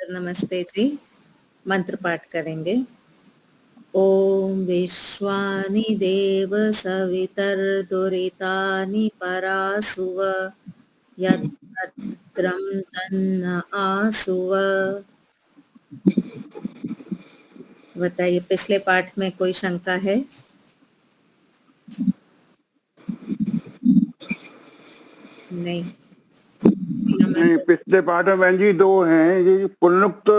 नमस्ते जी। मंत्र पाठ करेंगे। ओम विश्वानि देव सवितर्दुरितानि परासुव यद्भद्रं तन्न आसुव। बताइए, पिछले पाठ में कोई शंका है? नहीं। नहीं, पिछले पाठ में बहन जी दो हैं, ये पुनरुक्त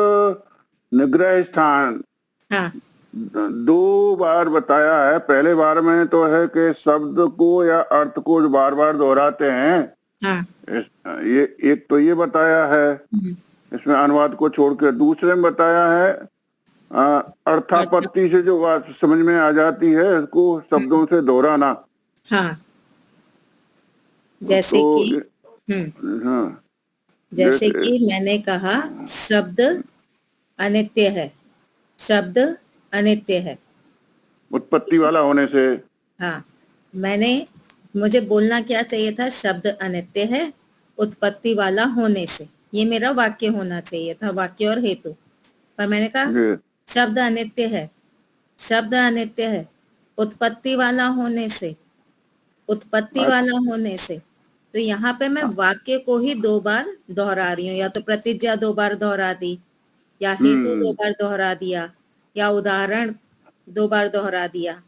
निग्रह स्थान हाँ, दो बार बताया है। पहले बार में तो है कि शब्द को या अर्थ को जो बार बार दोहराते हैं, हाँ। ये एक तो ये बताया है इसमें अनुवाद को छोड़ के। दूसरे में बताया है अर्थापत्ति से जो बात समझ में आ जाती है इसको शब्दों से दोहराना। हाँ, जैसे तो कि हाँ, जैसे कि मैंने कहा शब्द अनित्य है, शब्द अनित्य है। उत्पत्ति वाला होने से। हाँ, मुझे बोलना क्या चाहिए था? शब्द अनित्य है उत्पत्ति वाला होने से। ये मेरा वाक्य होना चाहिए था, वाक्य और हेतु। पर मैंने कहा शब्द अनित्य है, शब्द अनित्य है उत्पत्ति वाला होने से, उत्पत्ति वाला होने से। तो यहाँ पे मैं वाक्य को ही दो बार दोहरा रही हूँ, या तो प्रतिज्ञा दो बार दोहरा दी, या हेतु दो बार दोहरा दिया, या उदाहरण दो बार दोहरा दिया।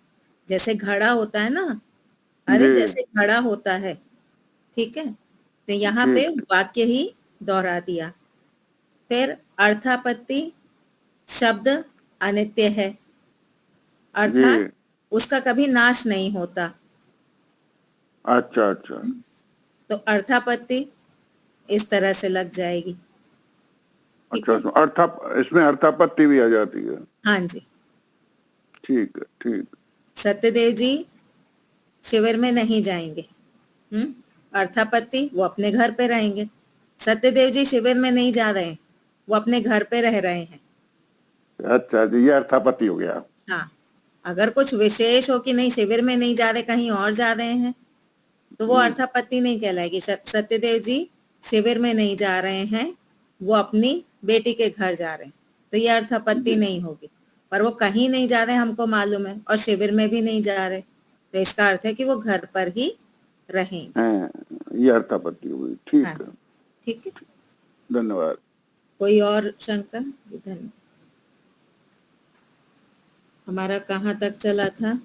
जैसे घड़ा होता है ना, अरे जैसे घड़ा होता है, ठीक है, तो यहाँ पे वाक्य ही दोहरा दिया। फिर अर्थापत्ति, शब्द अनित्य है अर्थात उसका कभी नाश नहीं होता। अच्छा अच्छा, तो अर्थापत्ति इस तरह से लग जाएगी। अच्छा, इसमें अर्थापत्ति भी आ जाती है। हाँ जी, ठीक है, ठीक। सत्यदेव जी शिविर में नहीं जाएंगे। अर्थापत्ति वो अपने घर पे रहेंगे। सत्यदेव जी शिविर में नहीं जा रहे हैं, वो अपने घर पे रह रहे हैं। अच्छा जी, ये अर्थापत्ति हो गया। हाँ, अगर कुछ विशेष हो कि नहीं शिविर में नहीं जा रहे, कहीं और जा रहे हैं, तो वो अर्थापत्ति नहीं कहलाएगी। सत्यदेव जी शिविर में नहीं जा रहे हैं, वो अपनी बेटी के घर जा रहे हैं, तो ये अर्थापत्ति नहीं होगी। पर वो कहीं नहीं जा रहे हमको मालूम है, और शिविर में भी नहीं जा रहे, तो इसका अर्थ है कि वो घर पर ही रहेंगे। ये अर्थापत्ति हुई। ठीक है, ठीक है, धन्यवाद। कोई और शंका? धन्यवाद। हमारा कहाँ तक चला था?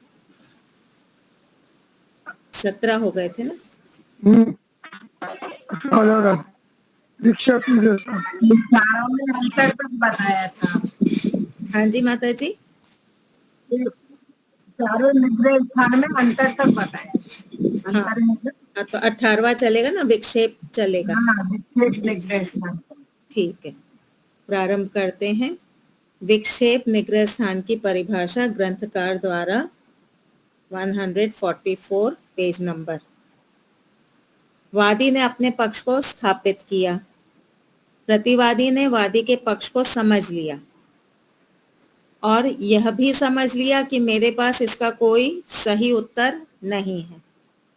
17 हो गए थे ना? अंतर तक बताया था। हाँ जी माता जी, चारों निग्रह स्थान में अंतर तक बताया। हाँ, तो 18वां चलेगा ना, विक्षेप चलेगा। हाँ, विक्षेप निग्रह स्थान। ठीक है, प्रारंभ करते हैं। विक्षेप निग्रह स्थान की परिभाषा ग्रंथकार द्वारा 144 पेज नंबर। वादी ने अपने पक्ष को स्थापित किया, प्रतिवादी ने वादी के पक्ष को समझ लिया और यह भी समझ लिया कि मेरे पास इसका कोई सही उत्तर नहीं है।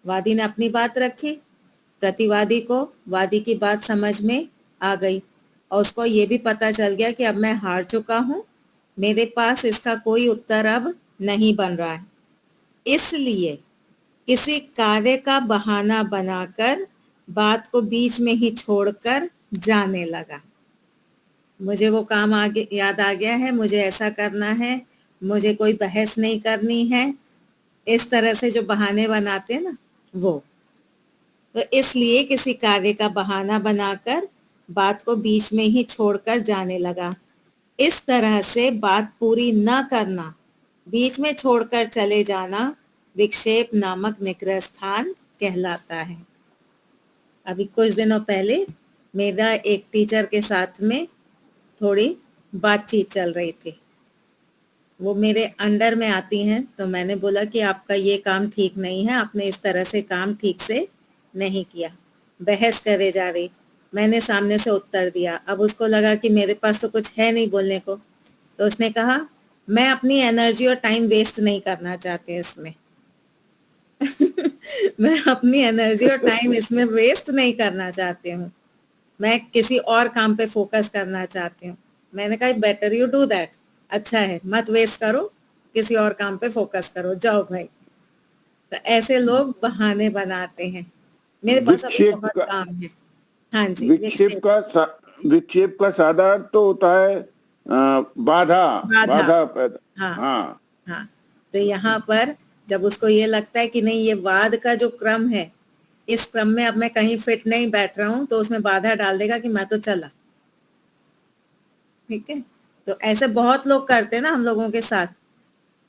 वादी ने अपनी बात रखी, प्रतिवादी को वादी की बात समझ में आ गई और उसको ये भी पता चल गया कि अब मैं हार चुका हूँ, मेरे पास इसका कोई उत्तर अब नहीं बन रहा है। इसलिए किसी कार्य का बहाना बनाकर बात को बीच में ही छोड़कर जाने लगा। मुझे वो काम आगे याद आ गया है, मुझे ऐसा करना है, मुझे कोई बहस नहीं करनी है, इस तरह से जो बहाने बनाते हैं ना वो। तो इसलिए किसी कार्य का बहाना बनाकर बात को बीच में ही छोड़कर जाने लगा। इस तरह से बात पूरी न करना, बीच में छोड़कर चले जाना विक्षेप नामक निग्रह स्थान कहलाता है। अभी कुछ दिनों पहले मेरा एक टीचर के साथ में थोड़ी बातचीत चल रही थी। वो मेरे अंडर में आती हैं, तो मैंने बोला कि आपका ये काम ठीक नहीं है, आपने इस तरह से काम ठीक से नहीं किया। बहस करे जा रही, मैंने सामने से उत्तर दिया। अब उसको लगा कि मेरे पास तो कुछ है नहीं बोलने को, तो उसने कहा मैं अपनी एनर्जी और टाइम वेस्ट नहीं करना चाहती इसमें। मैं अपनी एनर्जी और टाइम इसमें वेस्ट नहीं करना चाहती हूँ, मैं किसी और काम पे फोकस करना चाहती हूँ। मैंने कहा बेटर यू डू दैट, अच्छा है, मत वेस्ट करो, किसी और काम पे फोकस करो, जाओ भाई। तो ऐसे लोग बहाने बनाते हैं, मेरे पास अभी विक्षेप बहुत का काम है। हाँ जी, विक्षेप विक्षेप, का विक्षेप का साधा अर्थ तो होता है बाधा। बाधा। बाधा पैदा। हाँ हाँ। हाँ। तो यहाँ पर जब उसको ये लगता है कि नहीं, ये वाद का जो क्रम है, इस क्रम में अब मैं कहीं फिट नहीं बैठ रहा हूं, तो उसमें बाधा डाल देगा कि मैं तो चला। ठीक है, तो ऐसे बहुत लोग करते हैं ना हम लोगों के साथ।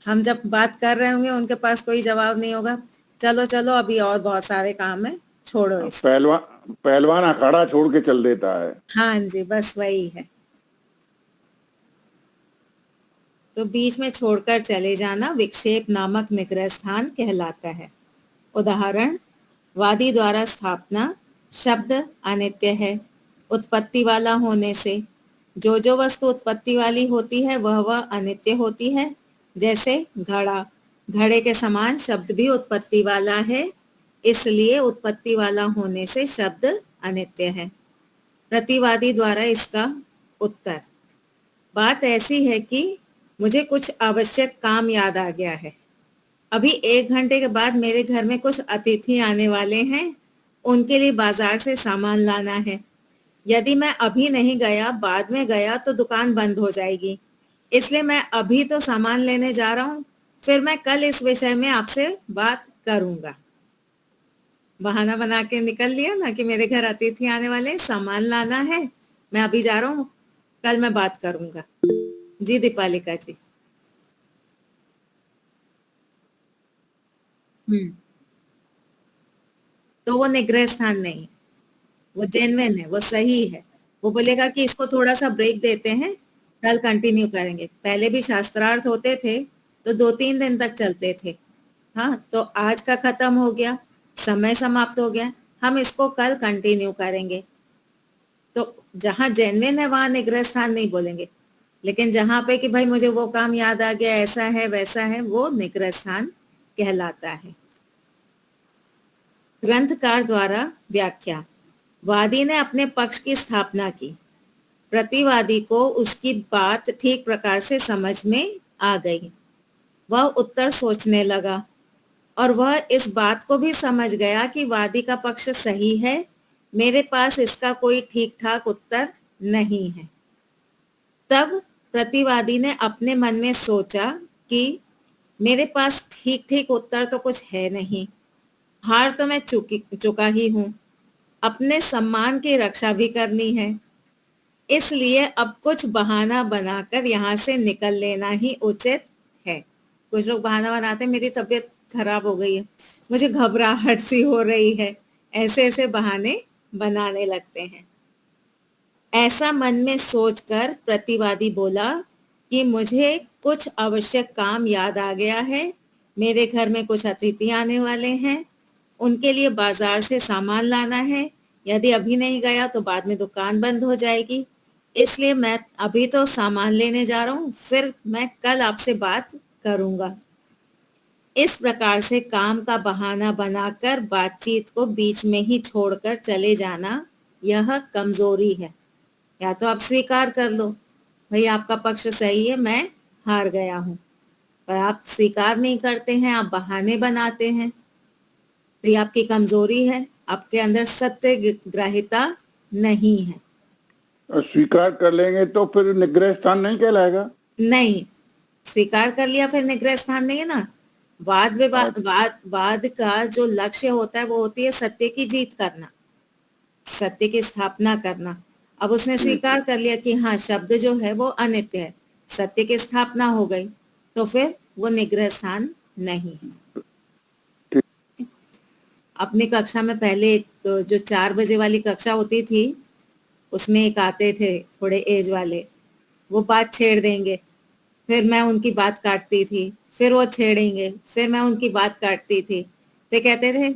हम जब बात कर रहे होंगे, उनके पास कोई जवाब नहीं होगा, चलो चलो अभी और बहुत सारे काम है, छोड़ो इसको। पहलवान पहलवान अखाड़ा छोड़ के चल देता है। हाँ जी, बस वही है। तो बीच में छोड़कर चले जाना विक्षेप नामक निग्रह स्थान कहलाता है। उदाहरण, वादी द्वारा स्थापना शब्द अनित्य है, उत्पत्ति वाला होने से। जो वस्तु उत्पत्ति वाली होती है वह अनित्य होती है। जैसे घड़ा, घड़े के समान शब्द भी उत्पत्ति वाला है, इसलिए उत्पत्ति वाला होने से शब्द अनित्य है। प्रतिवादी द्वारा इसका उत्तर, बात ऐसी है कि मुझे कुछ आवश्यक काम याद आ गया है। अभी 1 घंटे के बाद मेरे घर में कुछ अतिथि आने वाले हैं, उनके लिए बाजार से सामान लाना है। यदि मैं अभी नहीं गया, बाद में गया तो दुकान बंद हो जाएगी, इसलिए मैं अभी तो सामान लेने जा रहा हूँ, फिर मैं कल इस विषय में आपसे बात करूंगा। बहाना बना के निकल लिया ना कि मेरे घर अतिथि आने वाले, सामान लाना है, मैं अभी जा रहा हूँ, कल मैं बात करूंगा। जी दीपालिका जी। हम्म। तो वो निग्रह स्थान नहीं, वो जेन्युइन है, वो सही है। वो बोलेगा कि इसको थोड़ा सा ब्रेक देते हैं, कल कंटिन्यू करेंगे। पहले भी शास्त्रार्थ होते थे तो 2-3 दिन तक चलते थे। हाँ, तो आज का खत्म हो गया, समय समाप्त हो गया, हम इसको कल कंटिन्यू करेंगे। तो जहाँ जेन्युइन है वहां निग्रह स्थान नहीं बोलेंगे, लेकिन जहाँ पे कि भाई मुझे वो काम याद आ गया, ऐसा है वैसा है, वो निग्रह स्थान कहलाता है। ग्रंथकार द्वारा व्याख्या, वादी ने अपने पक्ष की स्थापना की, प्रतिवादी को उसकी बात ठीक प्रकार से समझ में आ गई। वह उत्तर सोचने लगा और वह इस बात को भी समझ गया कि वादी का पक्ष सही है, मेरे पास इसका कोई ठीक ठाक उत्तर नहीं है। तब प्रतिवादी ने अपने मन में सोचा कि मेरे पास ठीक ठीक उत्तर तो कुछ है नहीं, हार तो मैं चुका ही हूं, अपने सम्मान की रक्षा भी करनी है, इसलिए अब कुछ बहाना बनाकर यहाँ से निकल लेना ही उचित है। कुछ लोग बहाना बनाते हैं, मेरी तबीयत खराब हो गई है, मुझे घबराहट सी हो रही है, ऐसे ऐसे बहाने बनाने लगते हैं। ऐसा मन में सोचकर प्रतिवादी बोला कि मुझे कुछ आवश्यक काम याद आ गया है, मेरे घर में कुछ अतिथि आने वाले हैं, उनके लिए बाजार से सामान लाना है, यदि अभी नहीं गया तो बाद में दुकान बंद हो जाएगी, इसलिए मैं अभी तो सामान लेने जा रहा हूँ, फिर मैं कल आपसे बात करूंगा। इस प्रकार से काम का बहाना बनाकर बातचीत को बीच में ही छोड़कर चले जाना, यह कमजोरी है। या तो आप स्वीकार कर लो, भाई आपका पक्ष सही है, मैं हार गया हूं, पर आप स्वीकार नहीं करते हैं, आप बहाने बनाते हैं, तो ये आपकी कमजोरी है, आपके अंदर सत्य ग्राह्यता नहीं है। और स्वीकार कर लेंगे तो फिर निग्रह स्थान नहीं कहलाएगा। नहीं, स्वीकार कर लिया फिर निग्रह स्थान नहीं है ना। वाद का जो लक्ष्य होता है वो होती है सत्य की जीत करना, सत्य की स्थापना करना। अब उसने ठीक है। स्वीकार कर लिया कि हाँ शब्द जो है वो अनित्य है, सत्य की स्थापना हो गई, तो फिर वो निग्रह स्थान नहीं है। ठीक। अपनी कक्षा में पहले एक तो जो 4 बजे वाली कक्षा होती थी, उसमें एक आते थे थोड़े एज वाले, वो बात छेड़ देंगे, फिर मैं उनकी बात काटती थी, फिर वो छेड़ेंगे, फिर मैं उनकी बात काटती थी, फिर कहते थे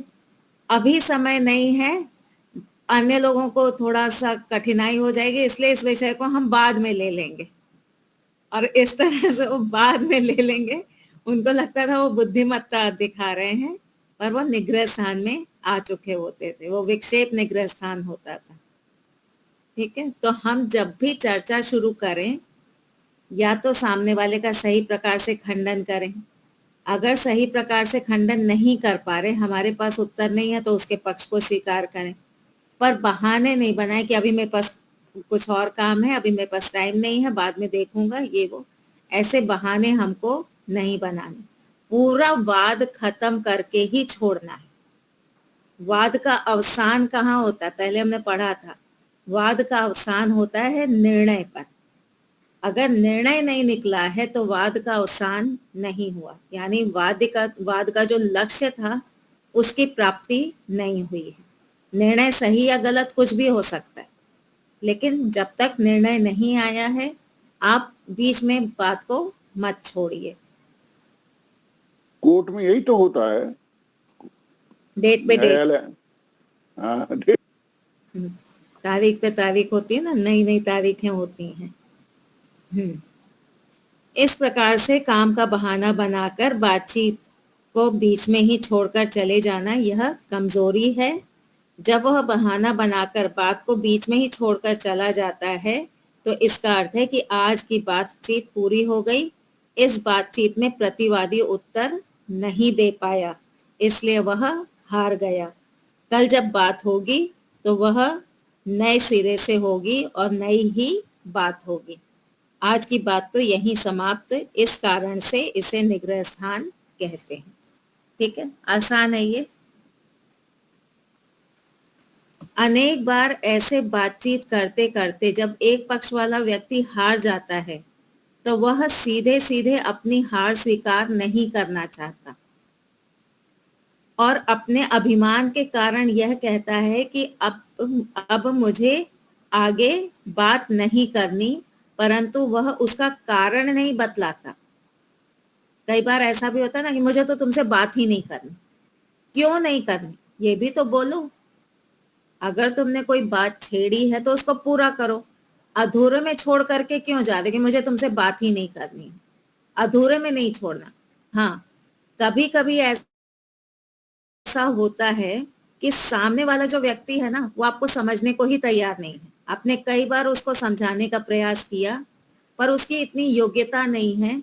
अभी समय नहीं है, अन्य लोगों को थोड़ा सा कठिनाई हो जाएगी, इसलिए इस विषय को हम बाद में ले लेंगे। और इस तरह से वो बाद में ले लेंगे, उनको लगता था वो बुद्धिमत्ता दिखा रहे हैं, पर वो निग्रह स्थान में आ चुके होते थे, वो विक्षेप निग्रह स्थान होता था। ठीक है, तो हम जब भी चर्चा शुरू करें या तो सामने वाले का सही प्रकार से खंडन करें, अगर सही प्रकार से खंडन नहीं कर पा रहे, हमारे पास उत्तर नहीं है, तो उसके पक्ष को स्वीकार करें, पर बहाने नहीं बनाए कि अभी मेरे पास कुछ और काम है, अभी मेरे पास टाइम नहीं है, बाद में देखूंगा, ये वो ऐसे बहाने हमको नहीं बनाने। पूरा वाद खत्म करके ही छोड़ना है। वाद का अवसान कहाँ होता है? पहले हमने पढ़ा था, वाद का अवसान होता है निर्णय पर। अगर निर्णय नहीं निकला है तो वाद का अवसान नहीं हुआ, यानी वाद का जो लक्ष्य था उसकी प्राप्ति नहीं हुई है। निर्णय सही या गलत कुछ भी हो सकता है, लेकिन जब तक निर्णय नहीं आया है, आप बीच में बात को मत छोड़िए। कोर्ट में यही तो होता है, डेट पे डेट, न्यायालय। हाँ, तारीख पे तारीख होती है ना, नई नई तारीखें होती हैं। इस प्रकार से काम का बहाना बनाकर बातचीत को बीच में ही छोड़कर चले जाना, यह कमजोरी है। जब वह बहाना बनाकर बात को बीच में ही छोड़कर चला जाता है, तो इसका अर्थ है कि आज की बातचीत पूरी हो गई। इस बातचीत में प्रतिवादी उत्तर नहीं दे पाया, इसलिए वह हार गया। कल जब बात होगी तो वह नए सिरे से होगी और नई ही बात होगी। आज की बात तो यहीं समाप्त, इस कारण से इसे निग्रह स्थान कहते हैं। ठीक है, आसान है ये। अनेक बार ऐसे बातचीत करते करते जब एक पक्ष वाला व्यक्ति हार जाता है, तो वह सीधे सीधे अपनी हार स्वीकार नहीं करना चाहता और अपने अभिमान के कारण यह कहता है कि अब मुझे आगे बात नहीं करनी, परंतु वह उसका कारण नहीं बतलाता। कई बार ऐसा भी होता है ना कि मुझे तो तुमसे बात ही नहीं करनी। क्यों नहीं करनी, ये भी तो बोलो। अगर तुमने कोई बात छेड़ी है तो उसको पूरा करो। अधूरे में छोड़ करके क्यों जा रहे कि मुझे तुमसे बात ही नहीं करनी है? अधूरे में नहीं छोड़ना। हाँ, कभी कभी ऐसा होता है कि सामने वाला जो व्यक्ति है ना, वो आपको समझने को ही तैयार नहीं है। आपने कई बार उसको समझाने का प्रयास किया, पर उसकी इतनी योग्यता नहीं है।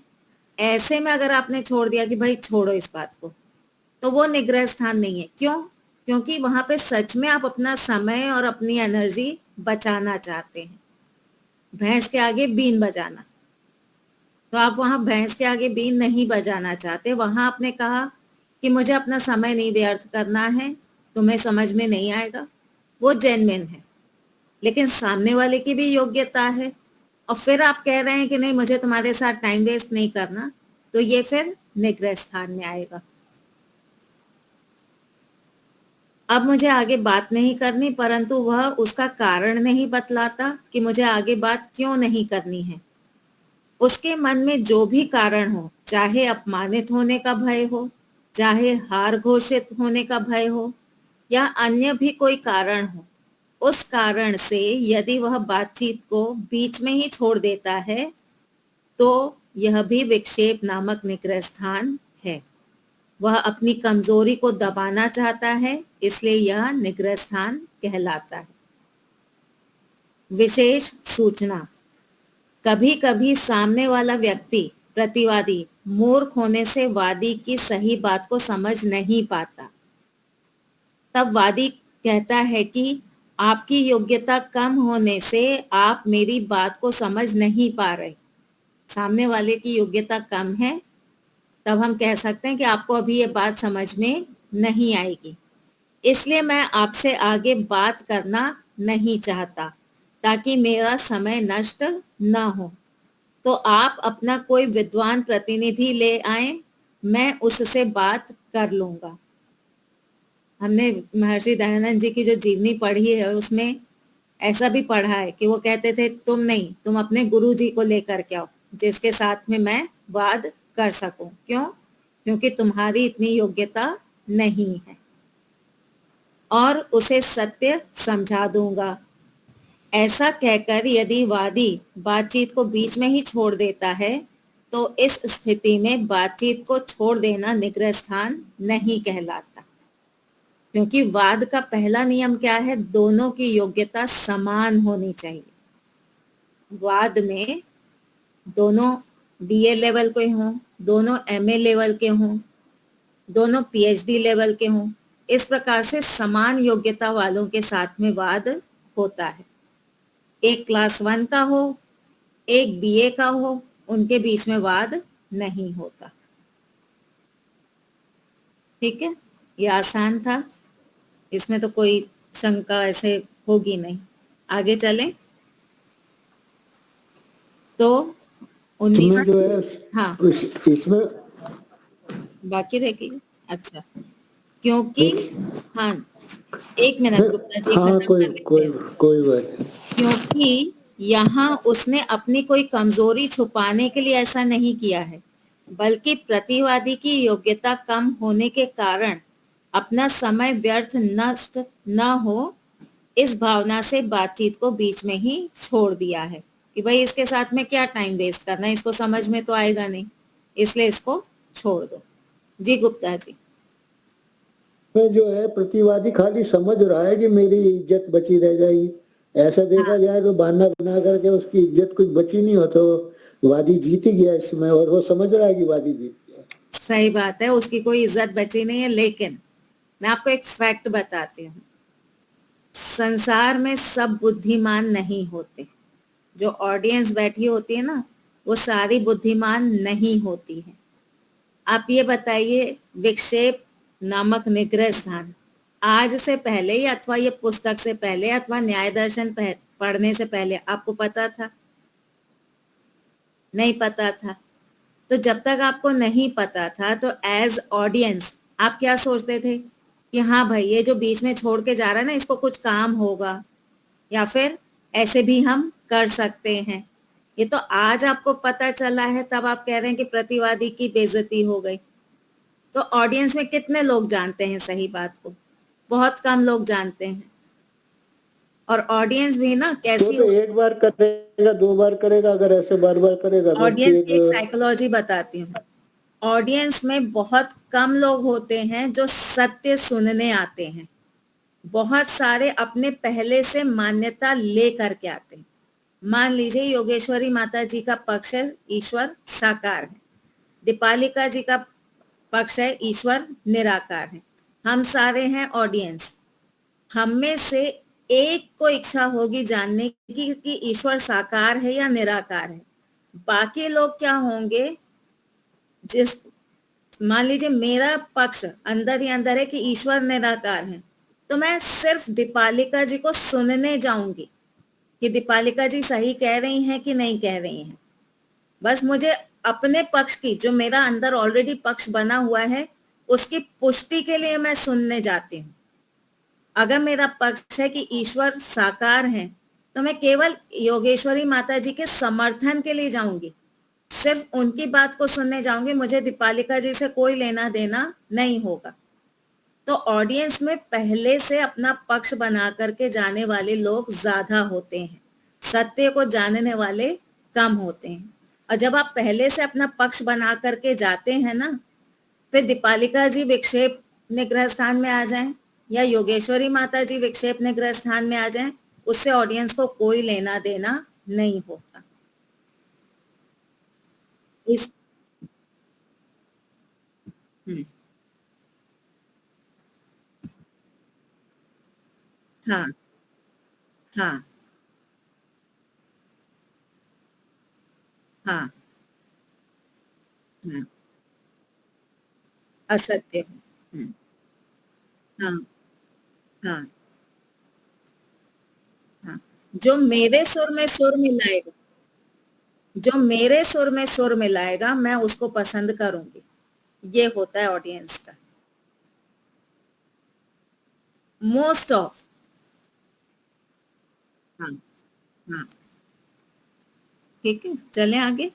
ऐसे में अगर आपने छोड़ दिया कि भाई छोड़ो इस बात को, तो वो निग्रह स्थान नहीं है। क्यों? क्योंकि वहां पे सच में आप अपना समय और अपनी एनर्जी बचाना चाहते हैं। भैंस के आगे बीन बजाना, तो आप वहां भैंस के आगे बीन नहीं बजाना चाहते। वहां आपने कहा कि मुझे अपना समय नहीं व्यर्थ करना है, तुम्हें समझ में नहीं आएगा, वो जेन्युइन है। लेकिन सामने वाले की भी योग्यता है, और फिर आप कह रहे हैं कि नहीं मुझे तुम्हारे साथ टाइम वेस्ट नहीं करना, तो ये फिर निग्रह स्थान में आएगा। अब मुझे आगे बात नहीं करनी, परंतु वह उसका कारण नहीं बतलाता कि मुझे आगे बात क्यों नहीं करनी है। उसके मन में जो भी कारण हो, चाहे अपमानित होने का भय हो, चाहे हार घोषित होने का भय हो, या अन्य भी कोई कारण हो, उस कारण से यदि वह बातचीत को बीच में ही छोड़ देता है, तो यह भी विक्षेप नामक निग्रह स्थान है। वह अपनी कमजोरी को दबाना चाहता है, इसलिए यह निग्रह स्थान कहलाता है। विशेष सूचना, कभी कभी सामने वाला व्यक्ति प्रतिवादी मूर्ख होने से वादी की सही बात को समझ नहीं पाता। तब वादी कहता है कि आपकी योग्यता कम होने से आप मेरी बात को समझ नहीं पा रहे। सामने वाले की योग्यता कम है, तब हम कह सकते हैं कि आपको अभी ये बात समझ में नहीं आएगी, इसलिए मैं आपसे आगे बात करना नहीं चाहता ताकि मेरा समय नष्ट न हो। तो आप अपना कोई विद्वान प्रतिनिधि ले आए, मैं उससे बात कर लूंगा। हमने महर्षि दयानंद जी की जो जीवनी पढ़ी है उसमें ऐसा भी पढ़ा है कि वो कहते थे तुम नहीं, तुम अपने गुरु जी को लेकर के आओ जिसके साथ में मैं वाद कर सकूं। क्यों? क्योंकि तुम्हारी इतनी योग्यता नहीं है, और उसे सत्य समझा दूंगा। ऐसा कहकर यदि वादी बातचीत को बीच में ही छोड़ देता है, तो इस स्थिति में बातचीत को छोड़ देना निग्रह स्थान नहीं कहलाता। क्योंकि वाद का पहला नियम क्या है, दोनों की योग्यता समान होनी चाहिए। वाद में दोनों बीए लेवल के हों, दोनों एमए लेवल के हों, दोनों पीएचडी लेवल के हों, इस प्रकार से समान योग्यता वालों के साथ में वाद होता है। एक क्लास 1 का हो, एक बीए का हो, उनके बीच में वाद नहीं होता। ठीक है, ये आसान था, इसमें तो कोई शंका ऐसे होगी नहीं। आगे चलें तो 19 इसमें जो है हाँ इसमें बाकी रह गई। अच्छा, क्योंकि एक हाँ, एक मिनट गुप्ता जी, हाँ खत्म कोई कर लेते कोई हैं। कोई बात नहीं। क्योंकि यहाँ उसने अपनी कोई कमजोरी छुपाने के लिए ऐसा नहीं किया है, बल्कि प्रतिवादी की योग्यता कम होने के कारण अपना समय व्यर्थ नष्ट न हो, इस भावना से बातचीत को बीच में ही छोड़ दिया है कि भाई इसके साथ में क्या टाइम वेस्ट करना, इसको समझ में तो आएगा नहीं, इसलिए इसको छोड़ दो। जी गुप्ता जी। में जो है प्रतिवादी खाली समझ रहा है कि मेरी इज्जत बची रह जाएगी। ऐसा देखा हाँ, जाए तो बहाना बना करके उसकी इज्जत कुछ बची नहीं हो, तो वादी जीत ही गया इसमें, और वो समझ रहा है कि वादी जीत गया। सही बात है, उसकी कोई इज्जत बची नहीं है। लेकिन मैं आपको एक फैक्ट बताती हूँ, संसार में सब बुद्धिमान नहीं होते। जो ऑडियंस बैठी होती है ना, वो सारी बुद्धिमान नहीं होती है। आप ये बताइए, विक्षेप नामक निग्रह स्थान आज से पहले या अथवा ये पुस्तक से पहले अथवा न्याय दर्शन पढ़ने से पहले आपको पता था? नहीं पता था। तो जब तक आपको नहीं पता था तो एज ऑडियंस आप क्या सोचते थे कि हाँ भाई ये जो बीच में छोड़ के जा रहा है ना, इसको कुछ काम होगा, या फिर ऐसे भी हम कर सकते हैं। ये तो आज आपको पता चला है, तब आप कह रहे हैं कि प्रतिवादी की बेइज्जती हो गई। तो ऑडियंस में कितने लोग जानते हैं सही बात को? बहुत कम लोग जानते हैं। और ऑडियंस भी ना वो कैसी तो होती एक बार करेगा, दो बार करेगा, अगर ऐसे बार बार करेगा है, तो उसकी ऑडियंस की एक एक साइकोलॉजी बताती हूँ। ऑडियंस में बहुत कम लोग होते हैं जो सत्य सुनने आते हैं, बहुत सारे अपने पहले से मान्यता ले करके आते हैं। मान लीजिए योगेश्वरी माता जी का पक्ष है ईश्वर साकार है, दीपालिका जी का पक्ष है ईश्वर निराकार है। हम सारे हैं ऑडियंस, हम में से एक को इच्छा होगी जानने की कि ईश्वर साकार है या निराकार है। बाकी लोग क्या होंगे, जिस मान लीजिए मेरा पक्ष अंदर ही अंदर है कि ईश्वर निराकार है, तो मैं सिर्फ दीपालिका जी को सुनने जाऊंगी कि दीपालिका जी सही कह रही हैं कि नहीं कह रही हैं। बस मुझे अपने पक्ष की, जो मेरा अंदर ऑलरेडी पक्ष बना हुआ है, उसकी पुष्टि के लिए मैं सुनने जाती हूँ। अगर मेरा पक्ष है कि ईश्वर साकार है, तो मैं केवल योगेश्वरी माता जी के समर्थन के लिए जाऊंगी, सिर्फ उनकी बात को सुनने जाऊंगी, मुझे दीपालिका जी से कोई लेना देना नहीं होगा। तो ऑडियंस में पहले से अपना पक्ष बना करके जाने वाले लोग ज्यादा होते हैं, सत्य को जानने वाले कम होते हैं। और जब आप पहले से अपना पक्ष बना करके जाते हैं ना, फिर दीपालिका जी विक्षेप निग्रह स्थान में आ जाएं या योगेश्वरी माता जी विक्षेप निग्रह स्थान में आ जाएं, उससे ऑडियंस को कोई लेना देना नहीं होता। इस हम्म, हाँ हाँ हाँ हाँ, असत्य है। हाँ हाँ हाँ, जो मेरे सुर में सुर मिलाएगा, जो मेरे सुर में सुर मिलाएगा मैं उसको पसंद करूंगी। ये होता है ऑडियंस का। Most of. हाँ हाँ, ठीक है, चलें आगे।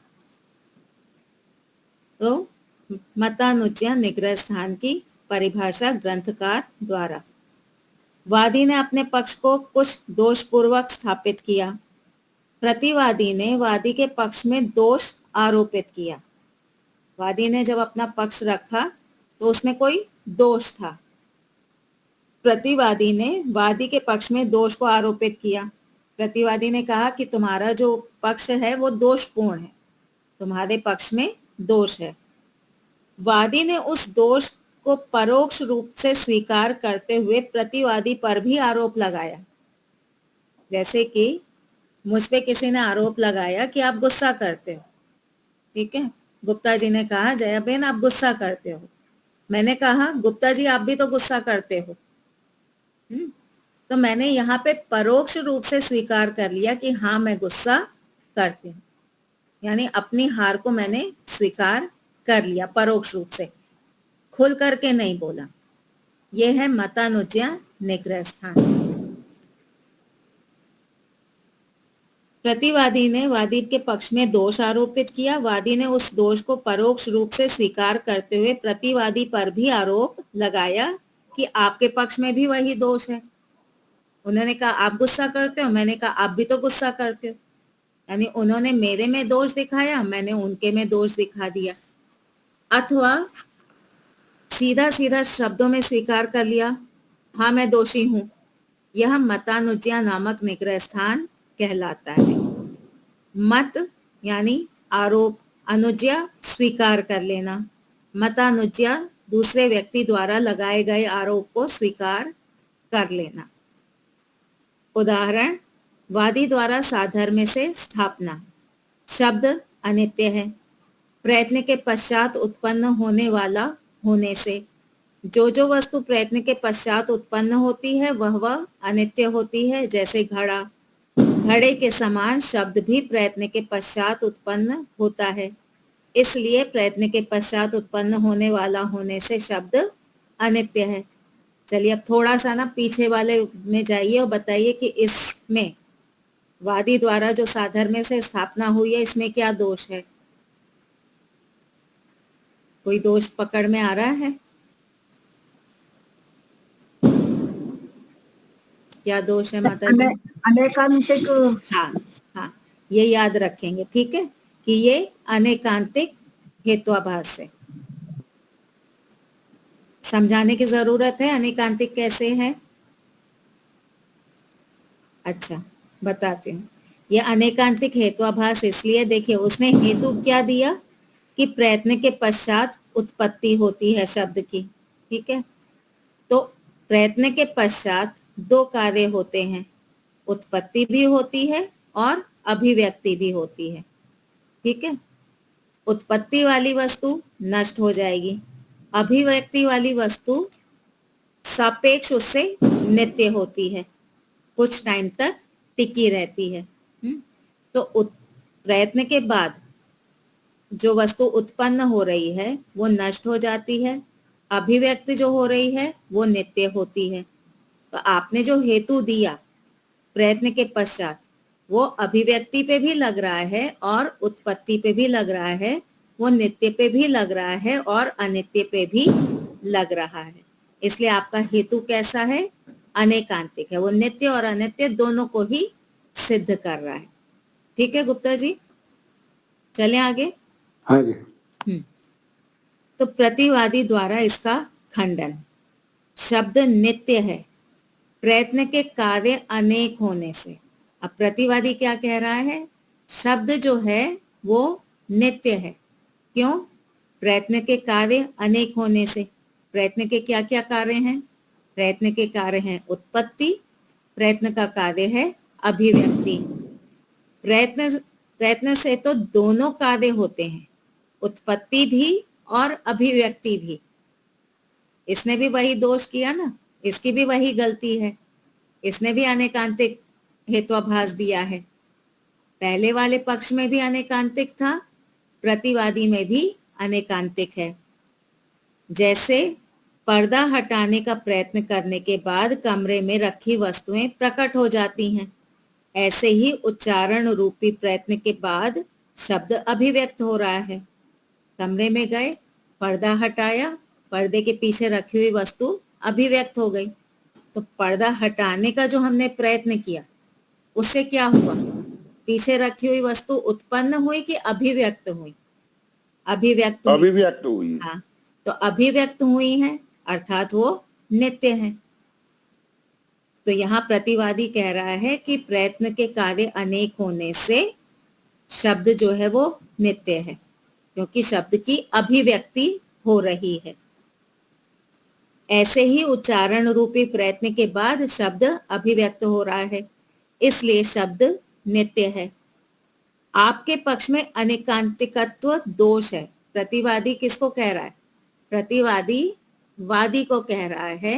तो मतानुज्ञा निग्रह स्थान की परिभाषा ग्रंथकार द्वारा, वादी ने अपने पक्ष को कुछ दोषपूर्वक स्थापित किया, प्रतिवादी ने वादी के पक्ष में दोष आरोपित किया। वादी ने जब अपना पक्ष रखा तो उसमें कोई दोष था, प्रतिवादी ने वादी के पक्ष में दोष को आरोपित किया। प्रतिवादी ने कहा कि तुम्हारा जो पक्ष है वो दोषपूर्ण है, तुम्हारे पक्ष में दोष है। वादी ने उस दोष को परोक्ष रूप से स्वीकार करते हुए प्रतिवादी पर भी आरोप लगाया। जैसे कि मुझ पे किसी ने आरोप लगाया कि आप गुस्सा करते हो, ठीक है। गुप्ता जी ने कहा जया बहन आप गुस्सा करते हो। मैंने कहा गुप्ता जी आप भी तो गुस्सा करते हो। तो मैंने यहाँ पे परोक्ष रूप से स्वीकार कर लिया कि हाँ मैं गुस्सा करती हूँ, यानी अपनी हार को मैंने स्वीकार कर लिया परोक्ष रूप से, खुल करके नहीं बोला। यह है मतानुज्ञा निग्रह स्थान। प्रतिवादी ने वादी के पक्ष में दोष आरोपित किया। वादी ने उस दोष को परोक्ष रूप से स्वीकार करते हुए प्रतिवादी पर भी आरोप लगाया कि आपके पक्ष में भी वही दोष है। उन्होंने कहा आप गुस्सा करते हो, मैंने कहा आप भी तो गुस्सा करते हो, यानी उन्होंने मेरे में दोष दिखाया, मैंने उनके में दोष दिखा दिया। अथवा सीधा सीधा शब्दों में स्वीकार कर लिया, हाँ मैं दोषी हूं। यह मतानुज्ञा नामक निग्रह स्थान कहलाता है। मत यानी आरोप, अनुज्ञा स्वीकार कर लेना, मतानुज्ञा दूसरे व्यक्ति द्वारा लगाए गए आरोप को स्वीकार कर लेना। उदाहरण, वादी द्वारा साधर्म्य से स्थापना। शब्द अनित्य है, प्रयत्न के पश्चात उत्पन्न होने वाला होने से। जो वस्तु प्रयत्न के पश्चात उत्पन्न होती है वह अनित्य होती है। जैसे घड़ा, घड़े के समान शब्द भी प्रयत्न के पश्चात उत्पन्न होता है, इसलिए प्रयत्न के पश्चात उत्पन्न होने वाला होने से शब्द अनित्य है। चलिए अब थोड़ा सा ना पीछे वाले में जाइए और बताइए कि इसमें वादी द्वारा जो साधर्म्य से स्थापना हुई है इसमें क्या दोष है? कोई दोष पकड़ में आ रहा है? क्या दोष है माता जी? अनेकांतिक। हाँ हाँ, ये याद रखेंगे, ठीक है, कि ये अनेकांतिक हेत्वाभास है। समझाने की जरूरत है अनेकांतिक कैसे है? अच्छा बताती हूँ। ये अनेकांतिक हेत्वाभास इसलिए, देखिए उसने हेतु क्या दिया कि प्रयत्न के पश्चात उत्पत्ति होती है शब्द की, ठीक है। तो प्रयत्न के पश्चात दो कार्य होते हैं, उत्पत्ति भी होती है और अभिव्यक्ति भी होती है, ठीक है। उत्पत्ति वाली वस्तु नष्ट हो जाएगी, अभिव्यक्ति वाली वस्तु सापेक्ष उससे नित्य होती है, कुछ टाइम तक टिकी रहती है। तो प्रयत्न के बाद जो वस्तु उत्पन्न हो रही है वो नष्ट हो जाती है, अभिव्यक्ति जो हो रही है वो नित्य होती है। तो आपने जो हेतु दिया प्रयत्न के पश्चात, वो अभिव्यक्ति पे भी लग रहा है और उत्पत्ति पे भी लग रहा है, वो नित्य पे भी लग रहा है और अनित्य पे भी लग रहा है। इसलिए आपका हेतु कैसा है? अनेकांतिक है, वो नित्य और अनित्य दोनों को ही सिद्ध कर रहा है। ठीक है गुप्ता जी, चलें आगे। हाँ जी। तो प्रतिवादी द्वारा इसका खंडन। शब्द नित्य है, प्रयत्न के कार्य अनेक होने से। अब प्रतिवादी क्या कह रहा है? शब्द जो है वो नित्य है। क्यों? प्रयत्न के कार्य अनेक होने से। प्रयत्न के क्या क्या कार्य हैं? प्रयत्न के कार्य हैं उत्पत्ति, प्रयत्न का कार्य है अभिव्यक्ति। प्रयत्न से तो दोनों कार्य होते हैं, उत्पत्ति भी और अभिव्यक्ति भी। इसने भी वही दोष किया ना, इसकी भी वही गलती है, इसने भी अनेकांतिक हेत्वाभास दिया है। पहले वाले पक्ष में भी अनेकांतिक था, प्रतिवादी में भी अनेकांतिक है। जैसे पर्दा हटाने का प्रयत्न करने के बाद कमरे में रखी वस्तुएं प्रकट हो जाती हैं, ऐसे ही उच्चारण रूपी प्रयत्न के बाद शब्द अभिव्यक्त हो रहा है। कमरे में गए, पर्दा हटाया, पर्दे के पीछे रखी हुई वस्तु अभिव्यक्त हो गई। तो पर्दा हटाने का जो हमने प्रयत्न किया उससे क्या हुआ? पीछे रखी हुई वस्तु उत्पन्न हुई कि अभिव्यक्त हुई? अभिव्यक्त हुई। हाँ, तो अभिव्यक्त हुई है अर्थात वो नित्य है। तो यहाँ प्रतिवादी कह रहा है कि प्रयत्न के कार्य अनेक होने से शब्द जो है वो नित्य है, क्योंकि शब्द की अभिव्यक्ति हो रही है। ऐसे ही उच्चारण रूपी प्रयत्न के बाद शब्द अभिव्यक्त हो रहा है, इसलिए शब्द नित्य है। आपके पक्ष में अनेकांतिकत्व दोष है। प्रतिवादी किसको कह रहा है? प्रतिवादी वादी को कह रहा है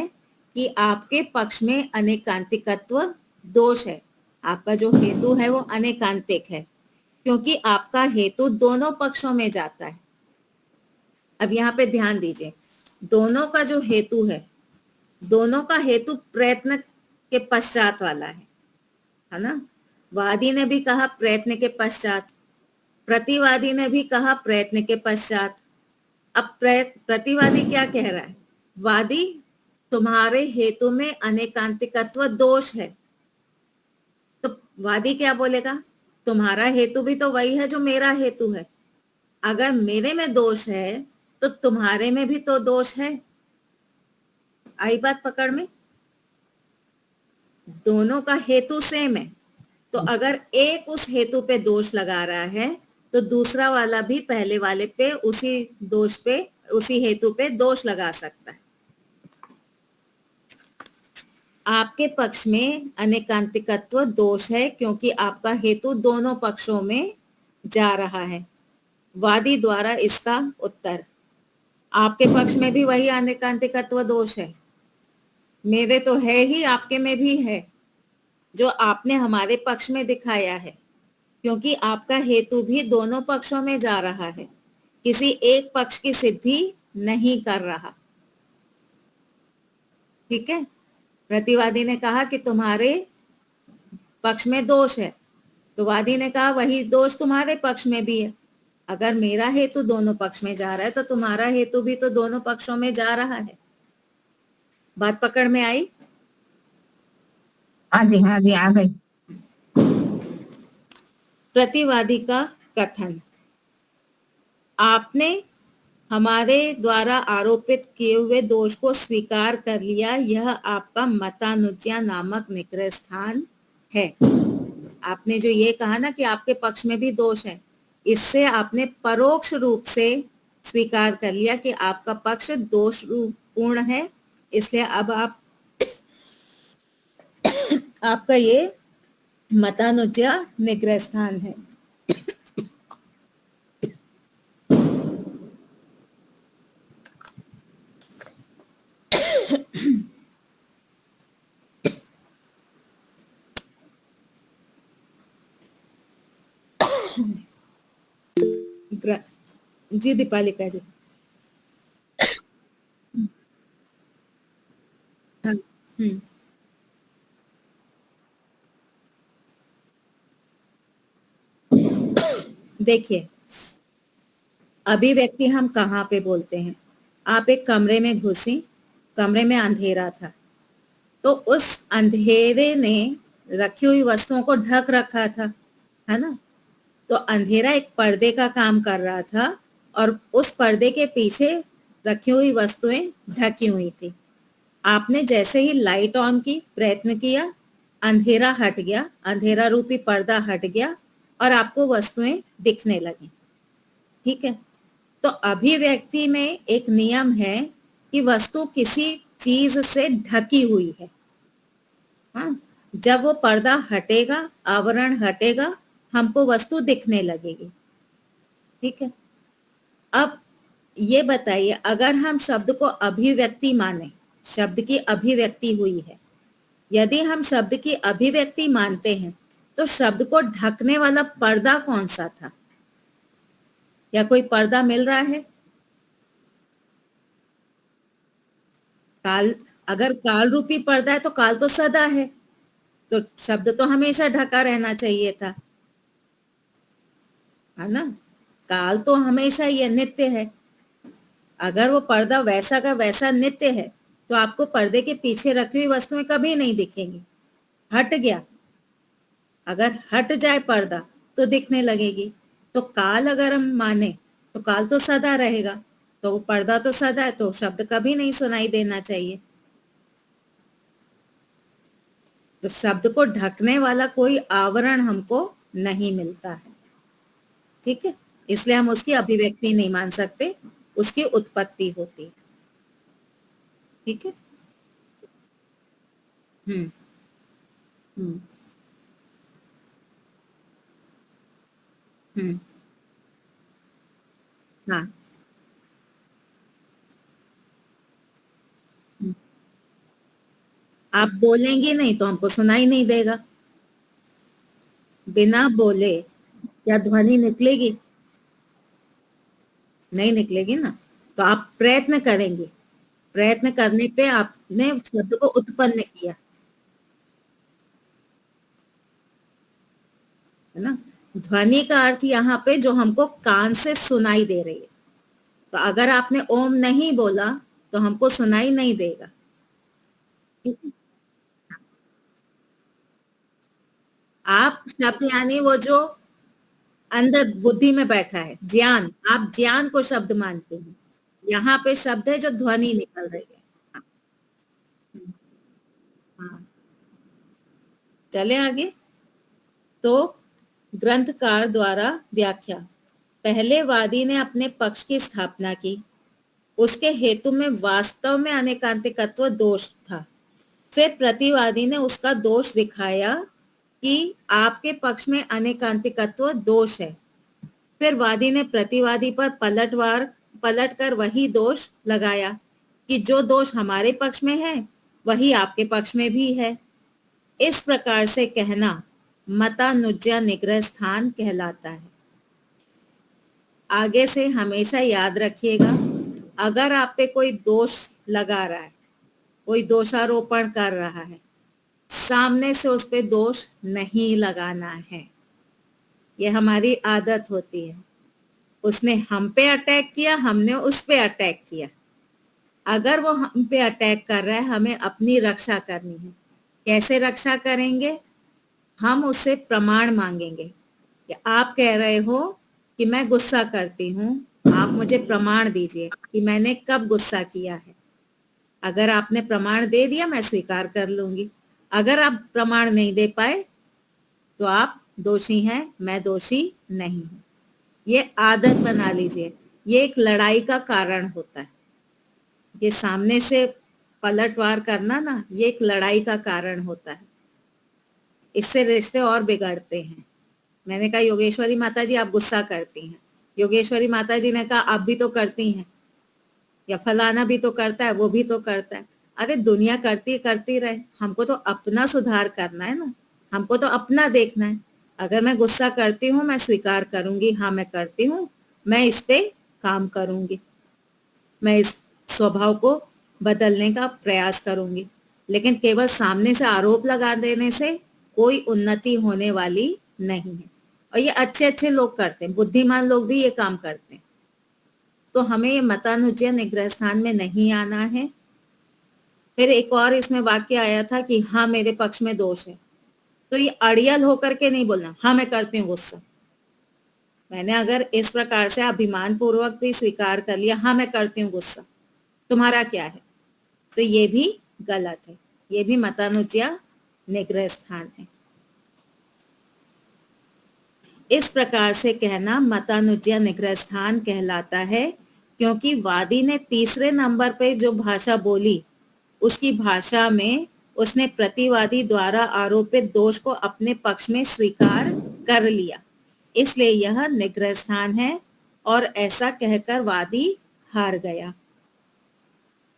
कि आपके पक्ष में अनेकांतिकत्व दोष है। आपका जो हेतु है वो अनेकांतिक है, क्योंकि आपका हेतु दोनों पक्षों में जाता है। अब यहाँ पे ध्यान दीजिए, दोनों का जो हेतु है, दोनों का हेतु प्रयत्न के पश्चात वाला है ना। वादी ने भी कहा प्रयत्न के पश्चात, प्रतिवादी ने भी कहा प्रयत्न के पश्चात। अब प्रतिवादी क्या कह रहा है? वादी, तुम्हारे हेतु में अनेकांतिकत्व दोष है। तो वादी क्या बोलेगा? तुम्हारा हेतु भी तो वही है जो मेरा हेतु है। अगर मेरे में दोष है तो तुम्हारे में भी तो दोष है। आई बात पकड़ में? दोनों का हेतु सेम है, तो अगर एक उस हेतु पे दोष लगा रहा है तो दूसरा वाला भी पहले वाले पे उसी हेतु पे दोष लगा सकता है। आपके पक्ष में अनेकांतिकत्व दोष है क्योंकि आपका हेतु दोनों पक्षों में जा रहा है। वादी द्वारा इसका उत्तर, आपके पक्ष में भी वही अनेकांतिकत्व दोष है। मेरे तो है ही, आपके में भी है, जो आपने हमारे पक्ष में दिखाया है, क्योंकि आपका हेतु भी दोनों पक्षों में जा रहा है, किसी एक पक्ष की सिद्धि नहीं कर रहा। ठीक है। प्रतिवादी ने कहा कि तुम्हारे पक्ष में दोष है, तो वादी ने कहा वही दोष तुम्हारे पक्ष में भी है। अगर मेरा हेतु दोनों पक्ष में जा रहा है तो तुम्हारा हेतु भी तो दोनों पक्षों में जा रहा है। बात पकड़ में आई? हाँ जी आ गई। प्रतिवादी का कथन, आपने हमारे द्वारा आरोपित किए हुए दोष को स्वीकार कर लिया, यह आपका मतानुज्ञा नामक निग्रह स्थान है। आपने जो ये कहा ना कि आपके पक्ष में भी दोष है, इससे आपने परोक्ष रूप से स्वीकार कर लिया कि आपका पक्ष दोष पूर्ण है, इसलिए अब आपका ये मतानुज्ञा निग्रह स्थान है। जी दीपालिका जी। हाँ, देखिए, अभिव्यक्ति हम कहाँ पे बोलते हैं? आप एक कमरे में घुसी, कमरे में अंधेरा था, तो उस अंधेरे ने रखी हुई वस्तुओं को ढक रखा था, है ना। तो अंधेरा एक पर्दे का काम कर रहा था और उस पर्दे के पीछे रखी हुई वस्तुएं ढकी हुई थी। आपने जैसे ही लाइट ऑन की, प्रयत्न किया, अंधेरा हट गया, अंधेरा रूपी पर्दा हट गया और आपको वस्तुएं दिखने लगी। ठीक है। तो अभिव्यक्ति में एक नियम है कि वस्तु किसी चीज से ढकी हुई है। हाँ, जब वो पर्दा हटेगा, आवरण हटेगा, हमको वस्तु दिखने लगेगी। ठीक है। अब ये बताइए, अगर हम शब्द को अभिव्यक्ति माने, शब्द की अभिव्यक्ति हुई है, यदि हम शब्द की अभिव्यक्ति मानते हैं तो शब्द को ढकने वाला पर्दा कौन सा था? क्या कोई पर्दा मिल रहा है? काल, अगर काल रूपी पर्दा है तो काल तो सदा है, तो शब्द तो हमेशा ढका रहना चाहिए था, है ना। काल तो हमेशा ये नित्य है। अगर वो पर्दा वैसा का वैसा नित्य है तो आपको पर्दे के पीछे रखी हुई वस्तुएं कभी नहीं दिखेंगी। हट गया, अगर हट जाए पर्दा तो दिखने लगेगी। तो काल अगर हम माने तो काल तो सदा रहेगा, तो वो पर्दा तो सदा है, तो शब्द कभी नहीं सुनाई देना चाहिए। तो शब्द को ढकने वाला कोई आवरण हमको नहीं मिलता है, ठीक है। इसलिए हम उसकी अभिव्यक्ति नहीं मान सकते, उसकी उत्पत्ति होती है, ठीक है। हम्म हम्म हम्म हाँ। हम्म। आप बोलेंगे नहीं तो हमको सुनाई नहीं देगा। बिना बोले क्या ध्वनि निकलेगी? नहीं निकलेगी ना। तो आप प्रयत्न करेंगे, प्रयत्न करने पे आपने शब्द को उत्पन्न किया, है ना। ध्वनि का अर्थ यहाँ पे जो हमको कान से सुनाई दे रही है। तो अगर आपने ओम नहीं बोला तो हमको सुनाई नहीं देगा, ठीक है? आप शब्द यानी वो जो अंदर बुद्धि में बैठा है, ज्ञान, आप ज्ञान को शब्द मानते हैं। यहाँ पे शब्द है जो ध्वनि निकल रही है। हाँ। हाँ। चले आगे। तो ग्रंथकार द्वारा व्याख्या। पहले वादी ने अपने पक्ष की स्थापना की, उसके हेतु में वास्तव में अनेकांतिकत्व दोष था। फिर प्रतिवादी ने उसका दोष दिखाया कि आपके पक्ष में अनेकांतिकत्व दोष है। फिर वादी ने प्रतिवादी पर पलटकर वही दोष लगाया कि जो दोष हमारे पक्ष में है वही आपके पक्ष में भी है। इस प्रकार से कहना मतानुज्ञा निग्रह स्थान कहलाता है। आगे से हमेशा याद रखिएगा, अगर आप पे कोई दोष लगा रहा है, कोई दोषारोपण कर रहा है, सामने से उस पे दोष नहीं लगाना है। यह हमारी आदत होती है। उसने हम पे अटैक किया, हमने उस पे अटैक किया। अगर वो हम पे अटैक कर रहा है, हमें अपनी रक्षा करनी है। कैसे रक्षा करेंगे? हम उससे प्रमाण मांगेंगे कि आप कह रहे हो कि मैं गुस्सा करती हूँ, आप मुझे प्रमाण दीजिए कि मैंने कब गुस्सा किया है। अगर आपने प्रमाण दे दिया, मैं स्वीकार कर लूंगी। अगर आप प्रमाण नहीं दे पाए तो आप दोषी हैं, मैं दोषी नहीं हूं। ये आदत बना लीजिए। ये एक लड़ाई का कारण होता है। ये सामने से पलटवार करना ना, ये एक लड़ाई का कारण होता है। इससे रिश्ते और बिगड़ते हैं। मैंने कहा योगेश्वरी माता जी आप गुस्सा करती हैं, योगेश्वरी माता जी ने कहा आप भी तो करती हैं, या फलाना भी तो करता है, वो भी तो करता है। अरे दुनिया करती रहे, हमको तो अपना सुधार करना है ना, हमको तो अपना देखना है। अगर मैं गुस्सा करती हूँ, मैं स्वीकार करूंगी, हाँ मैं करती हूँ, मैं इस पे काम करूंगी, मैं इस स्वभाव को बदलने का प्रयास करूंगी। लेकिन केवल सामने से आरोप लगा देने से कोई उन्नति होने वाली नहीं है। और ये अच्छे अच्छे लोग करते हैं, बुद्धिमान लोग भी ये काम करते हैं। तो हमें ये मतानुज्ञा निग्रह स्थान में नहीं आना है। फिर एक और इसमें वाक्य आया था कि हाँ मेरे पक्ष में दोष है। तो ये अड़ियल होकर के नहीं बोलना हाँ मैं करती हूँ गुस्सा। मैंने अगर इस प्रकार से अभिमान पूर्वक भी स्वीकार कर लिया हाँ मैं करती हूँ गुस्सा, तुम्हारा क्या है, तो ये भी गलत है। ये भी मतानुज्ञा निग्रह स्थान है। इस प्रकार से कहना मतानुज्ञा निग्रह स्थान कहलाता है, क्योंकि वादी ने तीसरे नंबर पे जो भाषा बोली, उसकी भाषा में उसने प्रतिवादी द्वारा आरोपित दोष को अपने पक्ष में स्वीकार कर लिया, इसलिए यह निग्रह स्थान है और ऐसा कहकर वादी हार गया।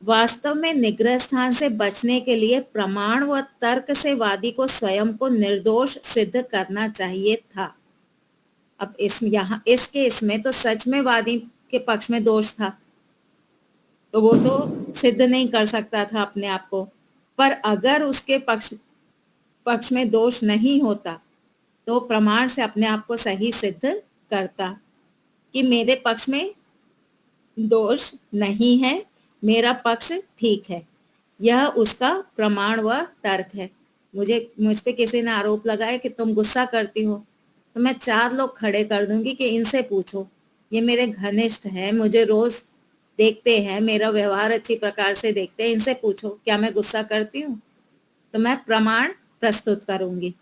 वास्तव में निग्रह स्थान से बचने के लिए प्रमाण व तर्क से वादी को स्वयं को निर्दोष सिद्ध करना चाहिए था। अब इस केस में तो सच में वादी के पक्ष में दोष था, तो वो तो सिद्ध नहीं कर सकता था अपने आप को। पर अगर उसके पक्ष में दोष नहीं होता तो प्रमाण से अपने आप को सही सिद्ध करता कि मेरे पक्ष में दोष नहीं है, मेरा पक्ष ठीक है। यह उसका प्रमाण व तर्क है। मुझ पे किसी ने आरोप लगाया कि तुम गुस्सा करती हो, तो मैं 4 लोग खड़े कर दूंगी कि इनसे पूछो, ये मेरे घनिष्ठ हैं, मुझे रोज देखते हैं, मेरा व्यवहार अच्छी प्रकार से देखते हैं, इनसे पूछो क्या मैं गुस्सा करती हूँ। तो मैं प्रमाण प्रस्तुत करूंगी।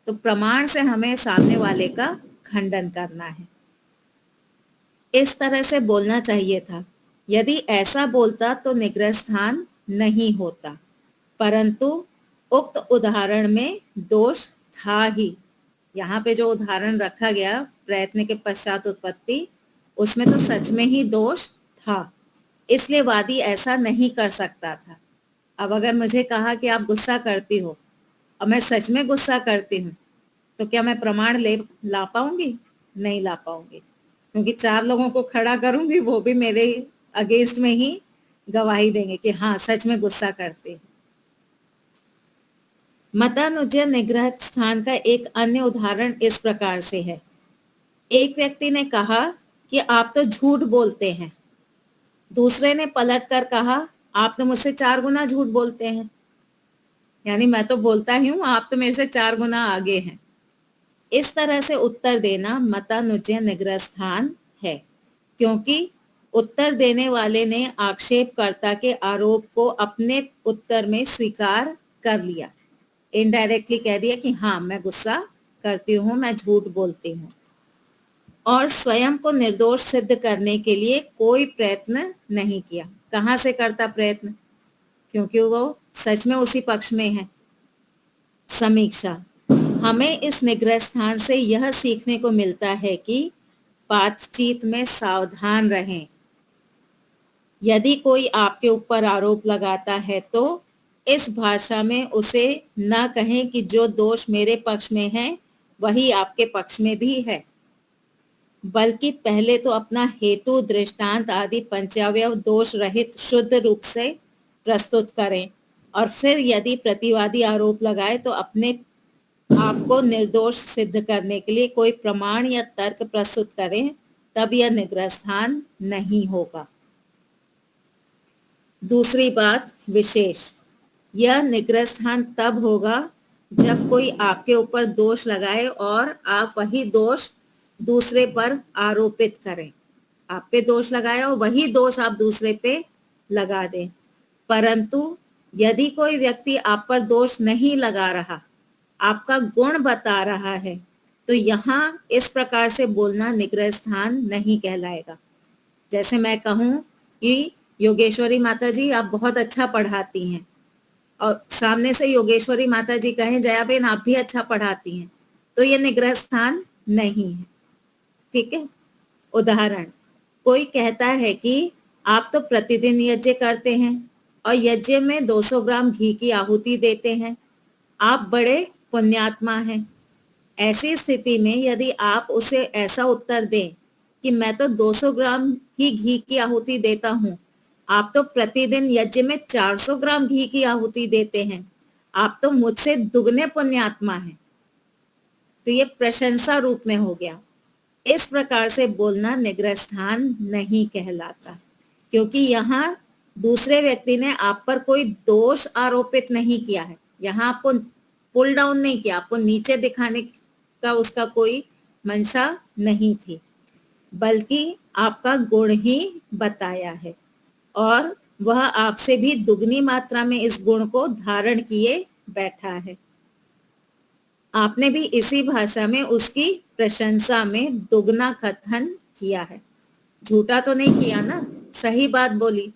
तो प्रमाण से हमें सामने वाले का खंडन करना है। इस तरह से बोलना चाहिए था। यदि ऐसा बोलता तो निग्रह स्थान नहीं होता, परंतु उक्त उदाहरण में दोष था ही। यहाँ पे जो उदाहरण रखा गया प्रयत्न के पश्चात उत्पत्ति, उसमें तो सच में ही दोष था, इसलिए वादी ऐसा नहीं कर सकता था। अब अगर मुझे कहा कि आप गुस्सा करती हो और मैं सच में गुस्सा करती हूँ, तो क्या मैं प्रमाण ला पाऊंगी? नहीं ला पाऊंगी, क्योंकि 4 लोगों को खड़ा करूंगी, वो भी मेरे अगेंस्ट में ही गवाही देंगे कि हाँ सच में गुस्सा करते हैं। मतानुजय निग्रह स्थान का एक अन्य उदाहरण इस प्रकार से है। एक व्यक्ति ने कहा कि आप तो झूठ बोलते हैं। दूसरे ने पलट कर कहा आप तो मुझसे 4 गुना झूठ बोलते हैं। यानी मैं तो बोलता ही हूं, आप तो मेरे से 4 गुना आगे हैं। इस तरह से उत्तर देना मतानुजय निग्रह स्थान है, क्योंकि उत्तर देने वाले ने आक्षेपकर्ता के आरोप को अपने उत्तर में स्वीकार कर लिया। इनडायरेक्टली कह दिया कि हाँ मैं गुस्सा करती हूँ, मैं झूठ बोलती हूँ, और स्वयं को निर्दोष सिद्ध करने के लिए कोई प्रयत्न नहीं किया। कहाँ से करता प्रयत्न? क्योंकि वो सच में उसी पक्ष में है। समीक्षा। हमें इस निग्रह स्थान से यह सीखने को मिलता है कि बातचीत में सावधान रहें। यदि कोई आपके ऊपर आरोप लगाता है तो इस भाषा में उसे न कहें कि जो दोष मेरे पक्ष में है वही आपके पक्ष में भी है, बल्कि पहले तो अपना हेतु, दृष्टांत आदि पंचावयव दोष रहित शुद्ध रूप से प्रस्तुत करें, और फिर यदि प्रतिवादी आरोप लगाए तो अपने आपको निर्दोष सिद्ध करने के लिए कोई प्रमाण या तर्क प्रस्तुत करें, तब यह निग्रह स्थान नहीं होगा। दूसरी बात विशेष, यह निग्रह स्थान तब होगा जब कोई आपके ऊपर दोष लगाए और आप वही दोष दूसरे पर आरोपित करें। आप पे दोष लगाया और वही दोष आप दूसरे पे लगा दें। परंतु यदि कोई व्यक्ति आप पर दोष नहीं लगा रहा, आपका गुण बता रहा है, तो यहाँ इस प्रकार से बोलना निग्रह स्थान नहीं कहलाएगा। जैसे मैं कहूँ कि योगेश्वरी माता जी आप बहुत अच्छा पढ़ाती हैं, और सामने से योगेश्वरी माता जी कहें जया बेन आप भी अच्छा पढ़ाती हैं, तो ये निग्रह स्थान नहीं है। ठीक है। उदाहरण, कोई कहता है कि आप तो प्रतिदिन यज्ञ करते हैं और यज्ञ में 200 ग्राम घी की आहुति देते हैं, आप बड़े पुण्यात्मा हैं। ऐसी स्थिति में यदि आप उसे ऐसा उत्तर दें कि मैं तो 200 ग्राम ही घी की आहुति देता हूँ, आप तो प्रतिदिन यज्ञ में 400 ग्राम घी की आहुति देते हैं, आप तो मुझसे दुगने पुण्यात्मा हैं, तो ये प्रशंसा रूप में हो गया। इस प्रकार से बोलना निग्रह स्थान नहीं कहलाता, क्योंकि यहाँ दूसरे व्यक्ति ने आप पर कोई दोष आरोपित नहीं किया है। यहाँ आपको पुल डाउन नहीं किया, आपको नीचे दिखाने का उसका कोई मंशा नहीं थी, बल्कि आपका गुण ही बताया है, और वह आपसे भी दुगनी मात्रा में इस गुण को धारण किए बैठा है। आपने भी इसी भाषा में उसकी प्रशंसा में दुगना कथन किया है। झूठा तो नहीं किया ना, सही बात बोली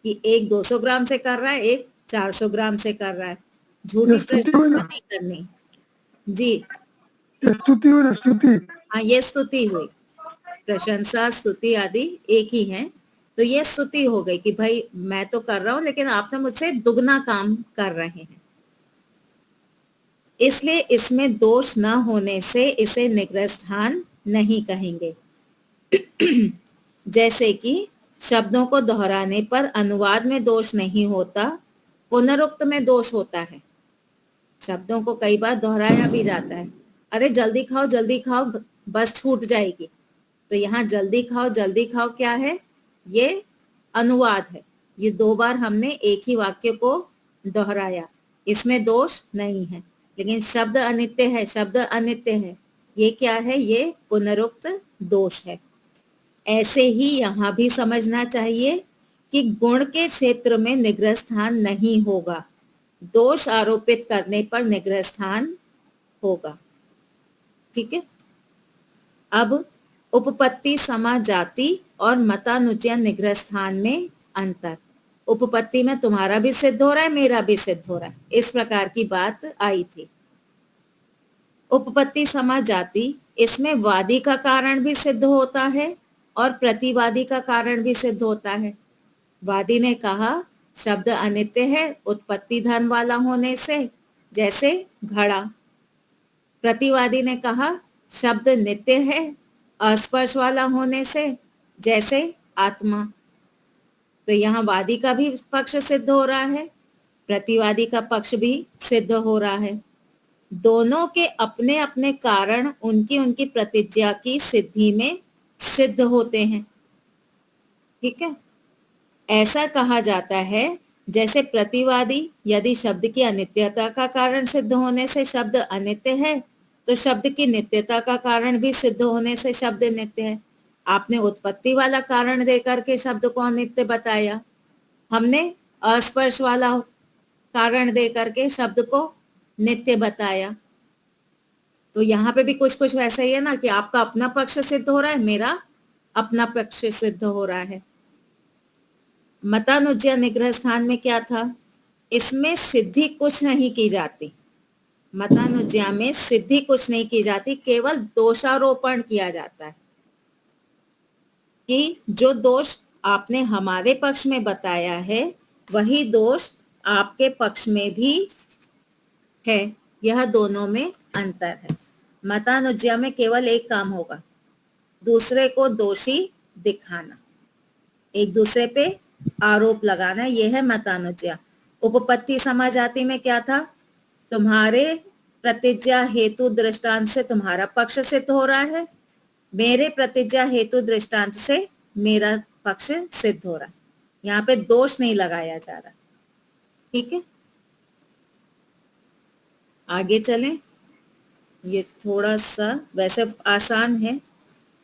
कि एक 200 ग्राम से कर रहा है, एक 400 ग्राम से कर रहा है। झूठी प्रशंसा नहीं करनी जी। स्तुति हुई, स्तुति। हाँ, ये स्तुति हुई। प्रशंसा स्तुति आदि एक ही है, तो ये स्तुति हो गई कि भाई मैं तो कर रहा हूं लेकिन आप तो मुझसे दुगना काम कर रहे हैं। इसलिए इसमें दोष न होने से इसे निग्रह स्थान नहीं कहेंगे। जैसे कि शब्दों को दोहराने पर अनुवाद में दोष नहीं होता, पुनरुक्त में दोष होता है। शब्दों को कई बार दोहराया भी जाता है, अरे जल्दी खाओ बस छूट जाएगी, तो यहाँ जल्दी खाओ क्या है? ये अनुवाद है। ये 2 बार हमने एक ही वाक्य को दोहराया, इसमें दोष नहीं है। लेकिन शब्द अनित्य है, ये क्या है? ये पुनरुक्त दोष है। ऐसे ही यहाँ भी समझना चाहिए कि गुण के क्षेत्र में निग्रह स्थान नहीं होगा। दोष आरोपित करने पर निग्रह स्थान होगा। ठीक है। अब उपपत्ति समा जाति और मतानुज्ञा निग्रह स्थान में अंतर। उपपत्ति में तुम्हारा भी सिद्ध हो रहा है, मेरा भी सिद्ध हो रहा है, इस प्रकार की बात आई थी। उपपत्ति समा जाति, इसमें वादी का कारण भी सिद्ध होता है और प्रतिवादी का कारण भी सिद्ध होता है। वादी ने कहा शब्द अनित्य है उत्पत्ति धर्म वाला होने से, जैसे घड़ा। प्रतिवादी ने कहा शब्द नित्य है अस्पर्श वाला होने से, जैसे आत्मा। तो यहाँ वादी का भी पक्ष सिद्ध हो रहा है, प्रतिवादी का पक्ष भी सिद्ध हो रहा है। दोनों के अपने अपने कारण उनकी उनकी प्रतिज्ञा की सिद्धि में सिद्ध होते हैं। ठीक है। ऐसा कहा जाता है जैसे प्रतिवादी यदि शब्द की अनित्यता का कारण सिद्ध होने से शब्द अनित्य है, तो शब्द की नित्यता का कारण भी सिद्ध होने से शब्द नित्य है। आपने उत्पत्ति वाला कारण देकर के शब्द को अनित्य बताया, हमने अस्पर्श वाला कारण देकर के शब्द को नित्य बताया। तो यहाँ पे भी कुछ कुछ वैसा ही है ना कि आपका अपना पक्ष सिद्ध हो रहा है, मेरा अपना पक्ष सिद्ध हो रहा है। मतानुज्ञा निग्रह स्थान में क्या था? इसमें सिद्धि कुछ नहीं की जाती। मतानुज्ञा में सिद्धि कुछ नहीं की जाती, केवल दोषारोपण किया जाता है कि जो दोष आपने हमारे पक्ष में बताया है वही दोष आपके पक्ष में भी है। यह दोनों में अंतर है। मतानुज्ञा में केवल एक काम होगा, दूसरे को दोषी दिखाना, एक दूसरे पे आरोप लगाना, यह है मतानुज्ञा। उपपत्ति समा जाति में क्या था? तुम्हारे प्रतिज्ञा हेतु दृष्टांत से तुम्हारा पक्ष सिद्ध हो रहा है, मेरे प्रतिज्ञा हेतु दृष्टांत से मेरा पक्ष सिद्ध हो रहा है। यहाँ पे दोष नहीं लगाया जा रहा। ठीक है, आगे चलें। ये थोड़ा सा वैसे आसान है,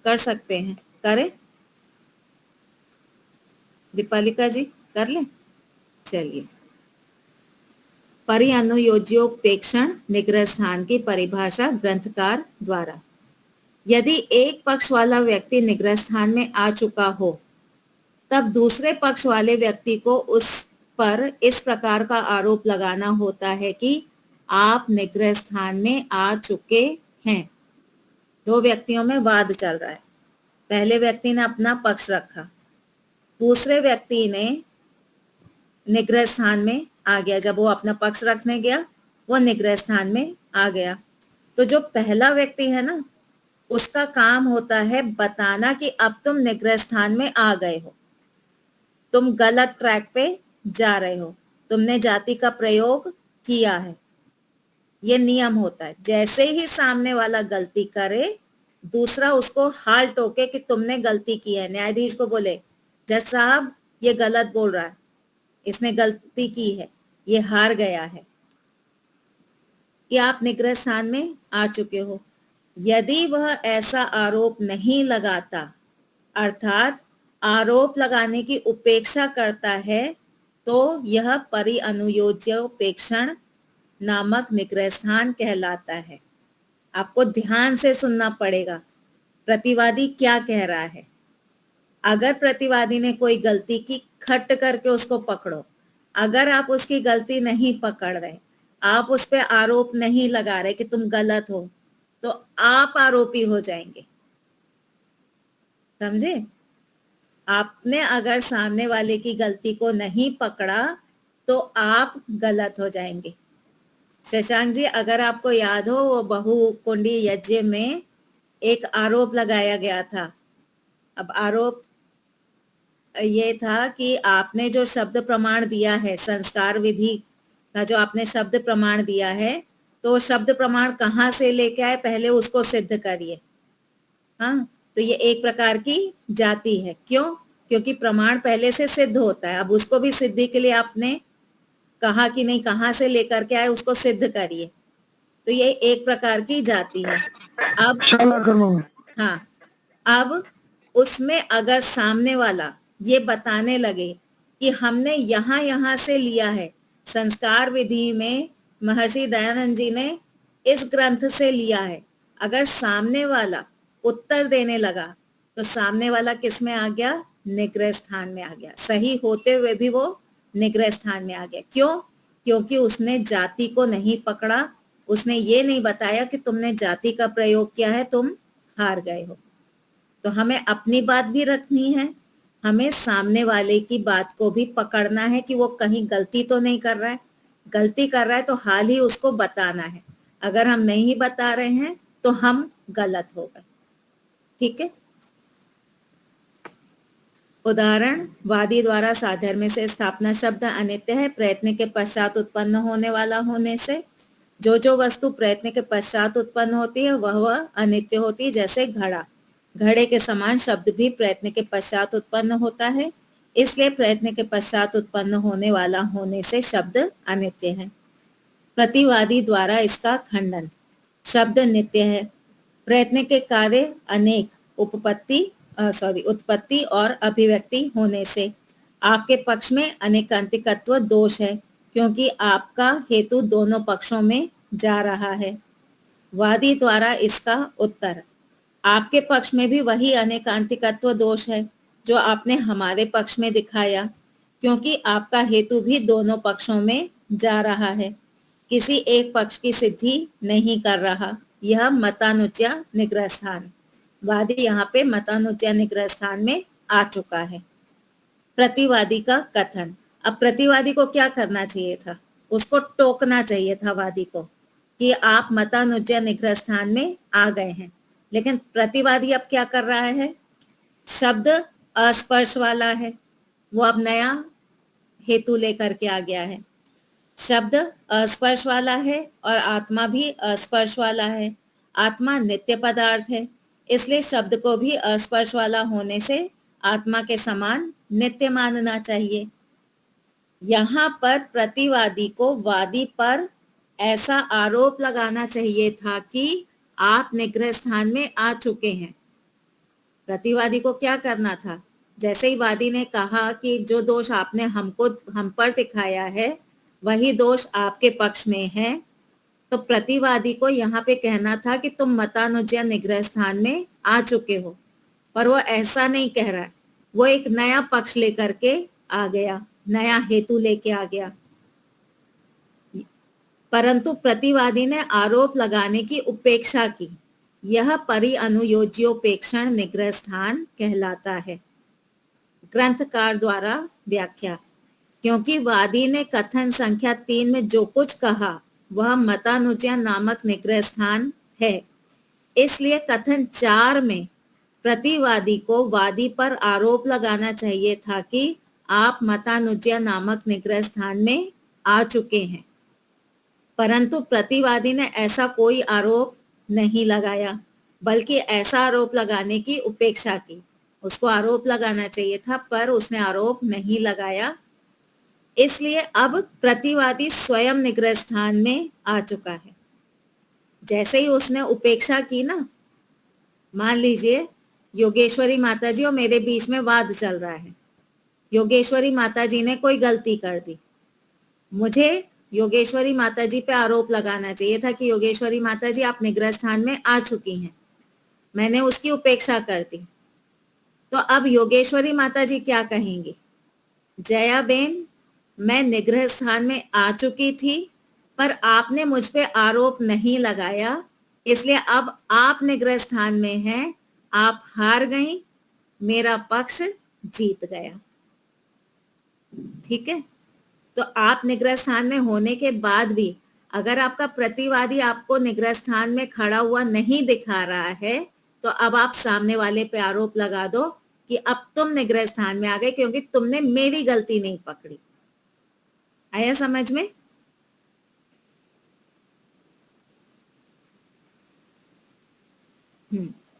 कर सकते हैं, करें दीपालिका जी, कर लें। चलिए, परिअनुयोज्योपेक्षण निग्रह स्थान की परिभाषा ग्रंथकार द्वारा। यदि एक पक्ष वाला व्यक्ति निग्रह स्थान में आ चुका हो, तब दूसरे पक्ष वाले व्यक्ति को उस पर इस प्रकार का आरोप लगाना होता है कि आप निग्रह स्थान में आ चुके हैं। दो व्यक्तियों में वाद चल रहा है, पहले व्यक्ति ने अपना पक्ष रखा, दूसरे व्यक्ति ने निग्रह स्थान में आ गया। जब वो अपना पक्ष रखने गया, वो निग्रह स्थान में आ गया। तो जो पहला व्यक्ति है ना, उसका काम होता है बताना कि अब तुम निग्रह स्थान में आ गए हो, तुम गलत ट्रैक पे जा रहे हो, तुमने जाति का प्रयोग किया है। ये नियम होता है। जैसे ही सामने वाला गलती करे, दूसरा उसको हाल टोके कि तुमने गलती की है। न्यायाधीश को बोले, जज साहब ये गलत बोल रहा है, इसने गलती की है, ये हार गया है कि आप निग्रह स्थान में आ चुके हो। यदि वह ऐसा आरोप नहीं लगाता, अर्थात आरोप लगाने की उपेक्षा करता है, तो यह परिअनुयोज्योपेक्षण नामक निग्रह स्थान कहलाता है। आपको ध्यान से सुनना पड़ेगा प्रतिवादी क्या कह रहा है। अगर प्रतिवादी ने कोई गलती की, खट करके उसको पकड़ो। अगर आप उसकी गलती नहीं पकड़ रहे, आप उस पर आरोप नहीं लगा रहे कि तुम गलत हो, तो आप आरोपी हो जाएंगे। समझे? आपने अगर सामने वाले की गलती को नहीं पकड़ा तो आप गलत हो जाएंगे। शशांक जी, अगर आपको याद हो, वो बहुकुंडी यज्ञ में एक आरोप लगाया गया था। अब आरोप ये था कि आपने जो शब्द प्रमाण दिया है, संस्कार विधि का जो आपने शब्द प्रमाण दिया है, तो शब्द प्रमाण कहाँ से लेके आए, पहले उसको सिद्ध करिए। हाँ, तो ये एक प्रकार की जाति है। क्यों? क्योंकि प्रमाण पहले से सिद्ध होता है। अब उसको भी सिद्धि के लिए आपने कहा कि नहीं, कहाँ से लेकर के आए उसको सिद्ध करिए। तो ये एक प्रकार की जाति है। अब हाँ, अब उसमें अगर सामने वाला ये बताने लगे कि हमने यहाँ से लिया है, संस्कार विधि में महर्षि दयानंद जी ने इस ग्रंथ से लिया है। अगर सामने वाला उत्तर देने लगा तो सामने वाला किस में आ गया? निग्रह स्थान में आ गया। सही होते हुए भी वो निग्रह स्थान में आ गया। क्यों? क्योंकि उसने जाति को नहीं पकड़ा, उसने ये नहीं बताया कि तुमने जाति का प्रयोग किया है, तुम हार गए हो। तो हमें अपनी बात भी रखनी है, हमें सामने वाले की बात को भी पकड़ना है कि वो कहीं गलती तो नहीं कर रहा है। गलती कर रहा है तो हाल ही उसको बताना है। अगर हम नहीं बता रहे हैं तो हम गलत हो गए। ठीक है। उदाहरण, वादी द्वारा साधर्म्य से स्थापना शब्द अनित्य है, प्रयत्न के पश्चात उत्पन्न होने वाला होने से। जो वस्तु प्रयत्न के पश्चात उत्पन्न होती है वह अनित्य होती है। जैसे घड़ा, घड़े के समान शब्द भी प्रयत्न के पश्चात उत्पन्न होता है, इसलिए प्रयत्न के पश्चात उत्पन्न होने वाला होने से शब्द अनित्य है। प्रतिवादी द्वारा इसका खंडन, शब्द नित्य है, प्रयत्न के कार्य अनेक उत्पत्ति और अभिव्यक्ति होने से। आपके पक्ष में अनेकांतिकत्व दोष है, क्योंकि आपका हेतु दोनों पक्षों में जा रहा है। वादी द्वारा इसका उत्तर, आपके पक्ष में भी वही अनेकांतिकत्व दोष है जो आपने हमारे पक्ष में दिखाया, क्योंकि आपका हेतु भी दोनों पक्षों में जा रहा है, किसी एक पक्ष की सिद्धि नहीं कर रहा। यह मतानुज्ञा निग्रह स्थान, वादी यहाँ पे मतानुज्ञा निग्रह स्थान में आ चुका है। प्रतिवादी का कथन, अब प्रतिवादी को क्या करना चाहिए था? उसको टोकना चाहिए था वादी को कि आप मतानुज्ञा निग्रह स्थान में आ गए हैं। लेकिन प्रतिवादी अब क्या कर रहा है? शब्द अस्पर्श वाला है, वो अब नया हेतु लेकर के आ गया है। शब्द अस्पर्श वाला है और आत्मा भी अस्पर्श वाला है। आत्मा नित्य पदार्थ है, इसलिए शब्द को भी अस्पर्श वाला होने से आत्मा के समान नित्य मानना चाहिए। यहाँ पर प्रतिवादी को वादी पर ऐसा आरोप लगाना चाहिए था कि आप निग्रह स्थान में आ चुके हैं। प्रतिवादी को क्या करना था? जैसे ही वादी ने कहा कि जो दोष आपने हम पर दिखाया है वही दोष आपके पक्ष में है, तो प्रतिवादी को यहाँ पे कहना था कि तुम मतानुज्ञा निग्रह स्थान में आ चुके हो, पर वो ऐसा नहीं कह रहा है। वो एक नया पक्ष लेकर के आ गया, नया हेतु लेके आ गया। परंतु प्रतिवादी ने आरोप लगाने की उपेक्षा की। यह परिअनुयोज्योपेक्षण निग्रह स्थान कहलाता है। ग्रंथकार द्वारा व्याख्या, क्योंकि वादी ने कथन संख्या 3 में जो कुछ कहा वह मतानुज्ञा नामक निग्रह स्थान है, इसलिए कथन 4 में प्रतिवादी को वादी पर आरोप लगाना चाहिए था कि आप मतानुज्ञा नामक निग्रह स्थान में आ चुके हैं। परंतु प्रतिवादी ने ऐसा कोई आरोप नहीं लगाया, बल्कि ऐसा आरोप लगाने की उपेक्षा की। उसको आरोप लगाना चाहिए था पर उसने आरोप नहीं लगाया, इसलिए अब प्रतिवादी स्वयं निग्रह स्थान में आ चुका है। जैसे ही उसने उपेक्षा की ना, मान लीजिए योगेश्वरी माताजी और मेरे बीच में वाद चल रहा है। योगेश्वरी माताजी ने कोई गलती कर दी, मुझे योगेश्वरी माताजी पे आरोप लगाना चाहिए था कि योगेश्वरी माताजी आप निग्रह स्थान में आ चुकी हैं। मैंने उसकी उपेक्षा कर दी, तो अब योगेश्वरी माताजी क्या कहेंगी? जया बेन, मैं निग्रह स्थान में आ चुकी थी पर आपने मुझ पे आरोप नहीं लगाया, इसलिए अब आप निग्रह स्थान में हैं, आप हार गई, मेरा पक्ष जीत गया। ठीक है। तो आप निग्रह स्थान में होने के बाद भी अगर आपका प्रतिवादी आपको निग्रह स्थान में खड़ा हुआ नहीं दिखा रहा है, तो अब आप सामने वाले पे आरोप लगा दो कि अब तुम निग्रह स्थान में आ गए क्योंकि तुमने मेरी गलती नहीं पकड़ी। आया समझ में?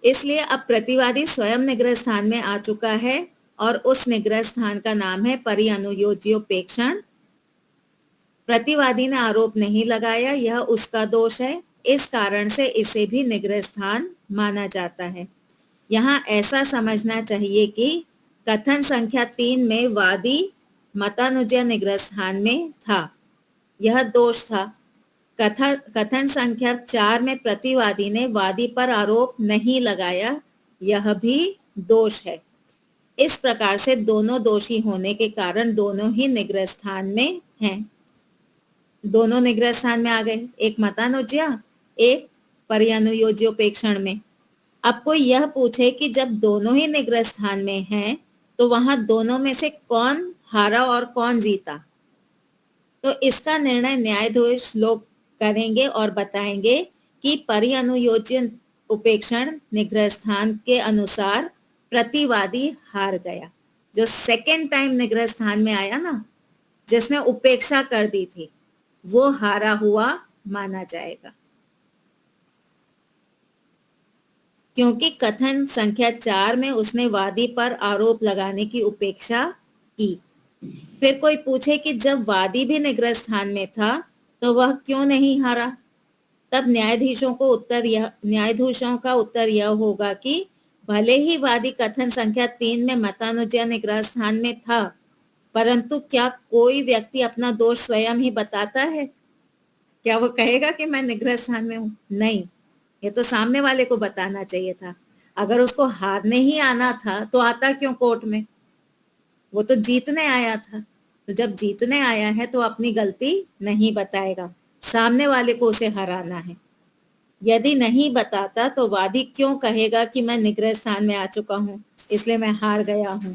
इसलिए अब प्रतिवादी स्वयं निग्रह स्थान में आ चुका है और उस निग्रह स्थान का नाम है परिअनुयोज्योपेक्षण। प्रतिवादी ने आरोप नहीं लगाया, यह उसका दोष है, इस कारण से इसे भी निग्रह स्थान माना जाता है। यहाँ ऐसा समझना चाहिए कि कथन संख्या 3 में वादी मतानुज्ञा निग्रह स्थान में था, यह दोष था। कथन संख्या 4 में प्रतिवादी ने वादी पर आरोप नहीं लगाया, यह भी दोष है। इस प्रकार से दोनों दोषी होने के कारण दोनों ही निग्रह स्थान में हैं। दोनों निग्रह स्थान में आ गए, एक मतानुज्ञा, एक पर्यानुयोज्योपेक्षण में। अब कोई यह पूछे कि जब दोनों ही निग्रह स्थान में हैं, तो वहां दोनों में से कौन हारा और कौन जीता? तो इसका निर्णय न्यायाधीश लोग करेंगे और बताएंगे कि पर्यानुयोज्य उपेक्षण निग्रह स्थान के अनुसार प्रतिवादी हार गया। जो सेकेंड टाइम निग्रह स्थान में आया ना, जिसने उपेक्षा कर दी थी, वो हारा हुआ माना जाएगा, क्योंकि कथन संख्या 4 में उसने वादी पर आरोप लगाने की उपेक्षा की। फिर कोई पूछे कि जब वादी भी निग्रह स्थान में था तो वह क्यों नहीं हारा? तब न्यायाधीशों का उत्तर यह होगा कि भले ही वादी कथन संख्या 3 में मतानुज्ञा निग्रह स्थान में था, परंतु क्या कोई व्यक्ति अपना दोष स्वयं ही बताता है? क्या वो कहेगा कि मैं निग्रह स्थान में हूं? नहीं, ये तो सामने वाले को बताना चाहिए था। अगर उसको हारने ही आना था तो आता क्यों कोर्ट में? वो तो जीतने आया था। तो जब जीतने आया है तो अपनी गलती नहीं बताएगा, सामने वाले को उसे हराना है। यदि नहीं बताता तो वादी क्यों कहेगा कि मैं निग्रह स्थान में आ चुका हूं, इसलिए मैं हार गया हूं?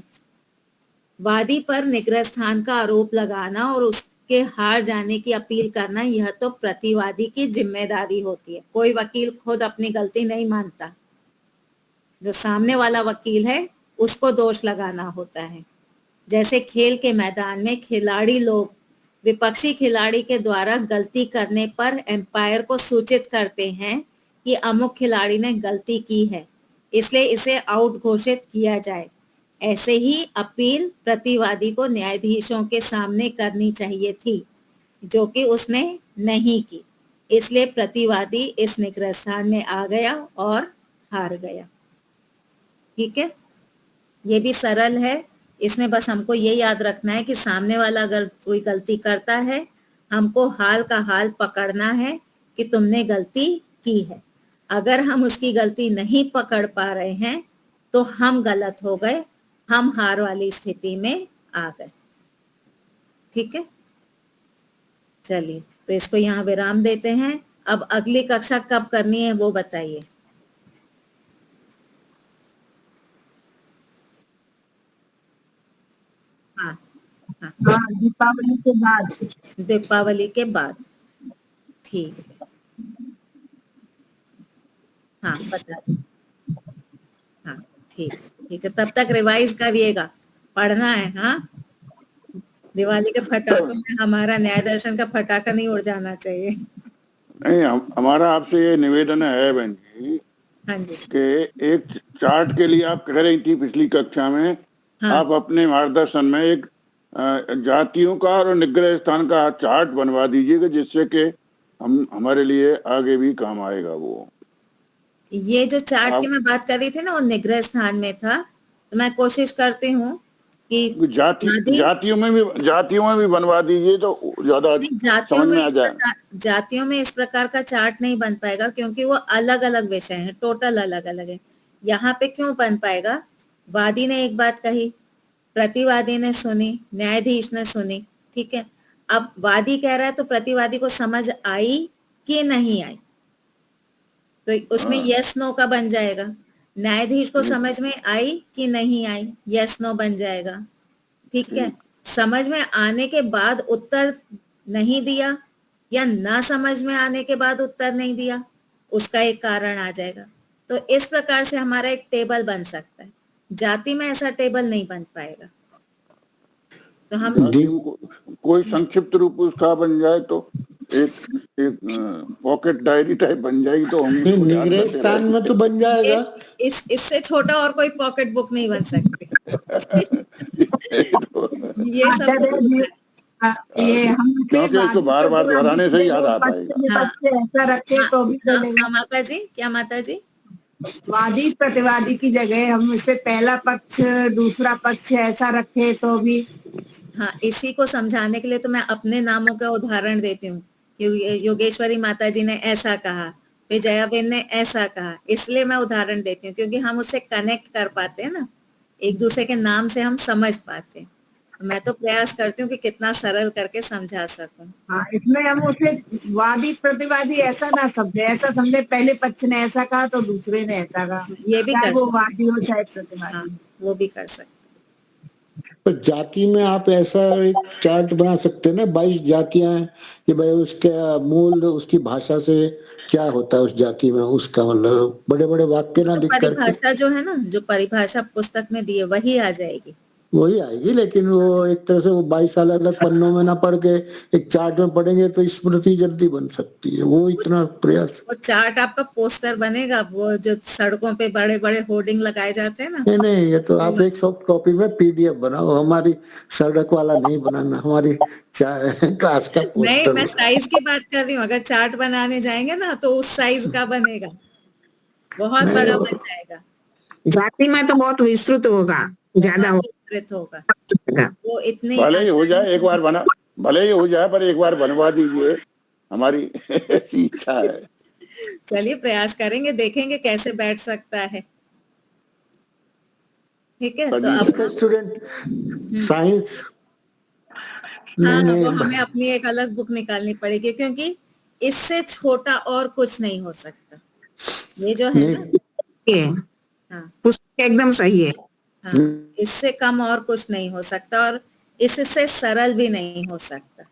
वादी पर निग्रह स्थान का आरोप लगाना और उसके हार जाने की अपील करना, यह तो प्रतिवादी की जिम्मेदारी होती है। कोई वकील खुद अपनी गलती नहीं मानता। जो सामने वाला वकील है उसको दोष लगाना होता है। जैसे खेल के मैदान में खिलाड़ी लोग विपक्षी खिलाड़ी के द्वारा गलती करने पर एम्पायर को सूचित करते हैं कि अमुक खिलाड़ी ने गलती की है, इसलिए इसे आउट घोषित किया जाए। ऐसे ही अपील प्रतिवादी को न्यायाधीशों के सामने करनी चाहिए थी, जो कि उसने नहीं की। इसलिए प्रतिवादी इस निग्रह स्थान में आ गया और हार गया। ठीक है, ये भी सरल है। इसमें बस हमको ये याद रखना है कि सामने वाला अगर कोई गलती करता है, हमको हाल का हाल पकड़ना है कि तुमने गलती की है। अगर हम उसकी गलती नहीं पकड़ पा रहे हैं तो हम गलत हो गए, हम हार वाली स्थिति में आ गए। ठीक है, चलिए तो इसको यहाँ विराम देते हैं। अब अगली कक्षा कब करनी है वो बताइए। हाँ हाँ, दीपावली के बाद। दीपावली के बाद, ठीक है। हाँ बता, हाँ ठीक है। तब तक रिवाइज करिएगा, पढ़ना है। हाँ, दिवाली के पटाखों में हमारा न्याय दर्शन का पटाखा नहीं उड़ जाना चाहिए। नहीं, हमारा आपसे ये निवेदन है बहन जी, हाँ जी, कि एक चार्ट के लिए आप कह रही थी पिछली कक्षा में, हाँ, आप अपने मार्गदर्शन में एक जातियों का और निग्रह स्थान का चार्ट बनवा दीजिएगा, जिससे कि हमारे लिए आगे भी काम आएगा। वो ये जो चार्ट की मैं बात कर रही थी ना, वो निग्रह स्थान में था। तो मैं कोशिश करती हूँ कि जातियों में भी बनवा दीजिए तो ज्यादा समझ में आ जाए। जातियों में इस प्रकार का चार्ट नहीं बन पाएगा, क्योंकि वो अलग अलग विषय हैं, टोटल अलग अलग है। यहाँ पे क्यों बन पाएगा? वादी ने एक बात कही, प्रतिवादी ने सुनी, न्यायाधीश ने सुनी। ठीक है, अब वादी कह रहा है तो प्रतिवादी को समझ आई कि नहीं आई, तो उसमें यस नो का बन जाएगा। न्यायाधीश को समझ में आई कि नहीं आई, यस नो बन जाएगा। ठीक है, समझ में आने के बाद उत्तर नहीं दिया या ना समझ में आने के बाद उत्तर नहीं दिया, उसका एक कारण आ जाएगा। तो इस प्रकार से हमारा एक टेबल बन सकता है। जाति में ऐसा टेबल नहीं बन पाएगा। तो हम कोई संक्षिप्त रूप उसका बन जाए तो एक पॉकेट डायरी टाइप बन जाएगी, तो हम निग्रह स्थान में तो बन जाएगा। इससे छोटा और कोई पॉकेट बुक नहीं बन सकती। ये सब ये हम क्योंकि इसको बार बार दोहराने से ही याद आता है। ऐसा रखे तो भी चलेगा। माता जी, क्या माता जी? वादी प्रतिवादी की जगह हम इसे पहला पक्ष दूसरा पक्ष ऐसा रखे तो भी हाँ, इसी को समझाने के लिए तो मैं अपने नामों का उदाहरण देती हूँ। योगेश्वरी माता जी ने ऐसा कहा, फिर जयाबेन ने ऐसा कहा, इसलिए मैं उदाहरण देती हूँ क्योंकि हम उससे कनेक्ट कर पाते हैं ना, एक दूसरे के नाम से हम समझ पाते हैं। मैं तो प्रयास करती हूँ कि कितना सरल करके समझा सकूं। हाँ, इसमें हम उसे वादी प्रतिवादी ऐसा ना समझे, ऐसा समझे पहले पक्ष ने ऐसा कहा तो दूसरे ने ऐसा कहा, ये भी चाहे कर वो सकते वादी हो चाहे हाँ, प्रतिवादी। वो भी कर सकते। तो जाति में आप ऐसा एक चार्ट बना सकते हैं ना, 22 जातियां हैं कि भाई उसके मूल उसकी भाषा से क्या होता है उस जाति में, उसका मतलब बड़े बड़े वाक्य ना तो लिख करके परिभाषा जो है ना, जो परिभाषा पुस्तक में दी है वही आ जाएगी। वही आएगी, लेकिन वो एक तरह से वो 22 अलग अलग पन्नों में ना पढ़ के एक चार्ट में पढ़ेंगे तो स्मृति जल्दी बन सकती है। वो इतना प्रयास वो चार्ट आपका पोस्टर बनेगा, वो जो सड़कों पे बड़े बड़े होर्डिंग लगाए जाते हैं ना। नहीं नहीं, ये तो आप एक सॉफ्ट कॉपी में पीडीएफ बनाओ, हमारी सड़क वाला नहीं बनाना, हमारी क्लास का नहीं, पोस्टर मैं बनाओ। साइज की बात कर रही हूँ। अगर चार्ट बनाने जाएंगे ना तो उस साइज का बनेगा, बहुत नहीं बड़ा वो बन जाएगा, जाति में तो बहुत विस्तृत होगा, ज्यादा बहुत विस्तृत होगा। होगा। वो इतनी भले ही हो आसानी जाए, से एक बार बना, भले ही हो जाए पर एक बार बनवा दीजिए, हमारी ऐसी इच्छा है। चलिए प्रयास करेंगे, देखेंगे कैसे बैठ सकता है। ठीक है, तो अब इसका स्टूडेंट साइंस हाँ, नहीं वो नहीं हमें अपनी एक अलग बुक निकालनी पड़ेगी क्योंकि इससे छोटा और कुछ नहीं हो सकता। ये जो है ना, नहीं ये हाँ पुस्तक एकदम सही है। हाँ, इससे कम और कुछ नहीं हो सकता और इससे सरल भी नहीं हो सकता।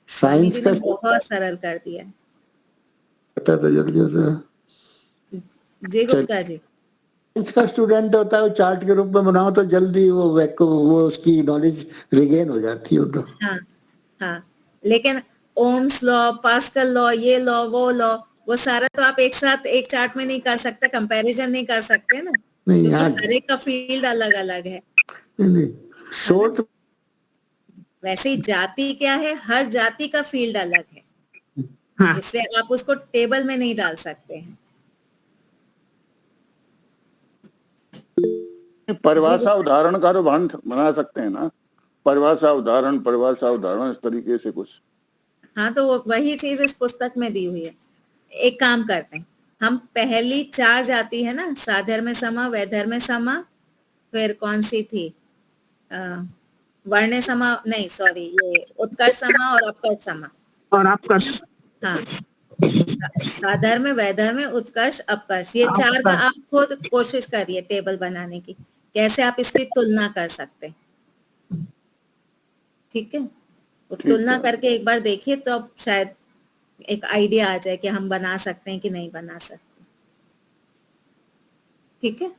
स्वामी साइंस जी का ने बहुत सरल कर दिया है। पता तो जल्दी होता है। जी गुप्ता जी। साइंस का स्टूडेंट होता है वो चार्ट के रूप में बनाओ तो जल्दी वो उसकी नॉलेज रिगेन हो जाती है वो तो। हाँ हाँ, लेकिन ओम्स लॉ, पास्कल लॉ, ये लॉ, वो सारा तो आप एक साथ एक चार्ट में नहीं कर सकते, कंपैरिजन नहीं कर सकते ना, नहीं क्योंकि यहाँ हर एक का फील्ड अलग अलग है नहीं, है ना। शॉर्ट वैसे ही जाति क्या है, हर जाति का फील्ड अलग है, हाँ, इसलिए आप उसको टेबल में नहीं डाल सकते हैं। परिभाषा उदाहरण का तो बना सकते हैं ना, परिभाषा उदाहरण इस तरीके से कुछ। हाँ, तो वही चीज इस पुस्तक में दी हुई है। एक काम करते हैं, हम पहली 4 जाति है ना, साधर्म्य समा, वैधर्म्य समा, फिर कौन सी थी, वर्ण्य समा, नहीं सॉरी, ये उत्कर्ष समा और अपकर्ष समा। और आपका हाँ, साधर्म्य, वैधर्म्य, उत्कर्ष, अपकर्ष, ये 4 का आप खुद कोशिश करिए टेबल बनाने की, कैसे आप इसकी तुलना कर सकते हैं। ठीक है, तो तुलना करके एक बार देखिए तो अब शायद एक आइडिया आ जाए कि हम बना सकते हैं कि नहीं बना सकते। ठीक है,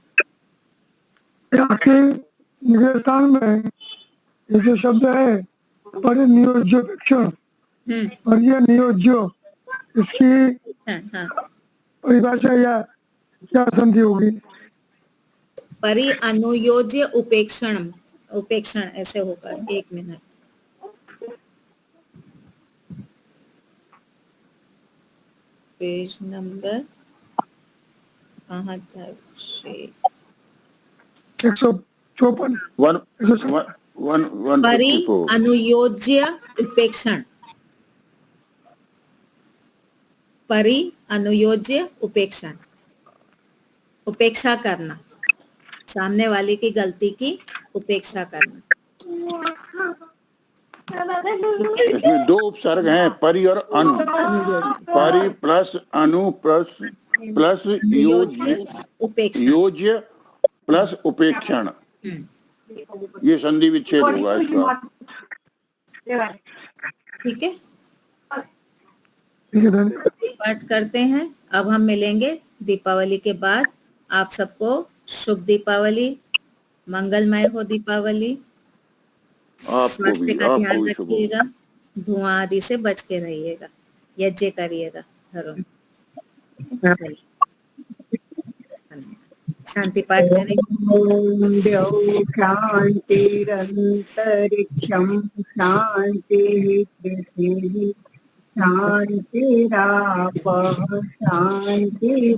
आपके निगरान में ये जो शब्द है परिनियोज्योपेक्षण और ये नियोज्यो, इसकी हाँ, परिभाषा या क्या संधि होगी? परि अनुयोज्य उपेक्षण ऐसे होगा। एक मिनट, पेज नंबर कहाँ था? 154 परि 154 अनुयोज्य उपेक्षण, परि अनुयोज्य उपेक्षण, उपेक्षा करना, सामने वाले की गलती की उपेक्षा करना। इसमें 2 उपसर्ग हैं, परि और अनु। परि प्लस अनु प्लस योज्य, उपेक्षा, योज्य प्लस उपेक्षण, ये संधि विच्छेद होगा इसका। ठीक है, ठीक है धन्यवाद। पाठ करते हैं। अब हम मिलेंगे दीपावली के बाद। आप सबको शुभ दीपावली, मंगलमय हो दीपावली। स्वास्थ्य का ध्यान आपको भी शुभ हो। रखिएगा, धुआं आदि से बच के रहिएगा, यज्ञ करिएगा घरों में। चलिए, शांति पाठ करें। ओम द्यौ शांतिरन्तरिक्षं शांतिः पृथिवी शांतिराप शांतिरोधगर्यः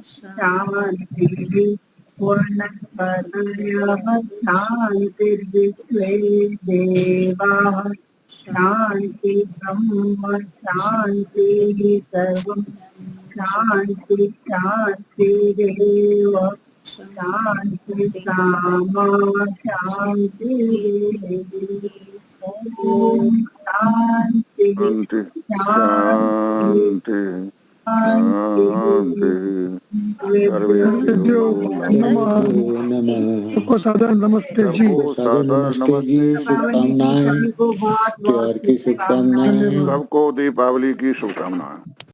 शांति वनस्पतयः शांतिर्विश्वे देवाः शांति ब्रह्म शांति सर्वं शांति शांतिरेव शांति सामा शांति ओम शांति शांति शांति शांति सर्वेभ्यो नमः। नमः। सबको सादर नमस्ते जी। सबको सादर नमस्ते जी, शुभकामनाएं, सभी को बहुत त्योहार की शुभकामनाएं। सबको दीपावली की शुभकामनाएं।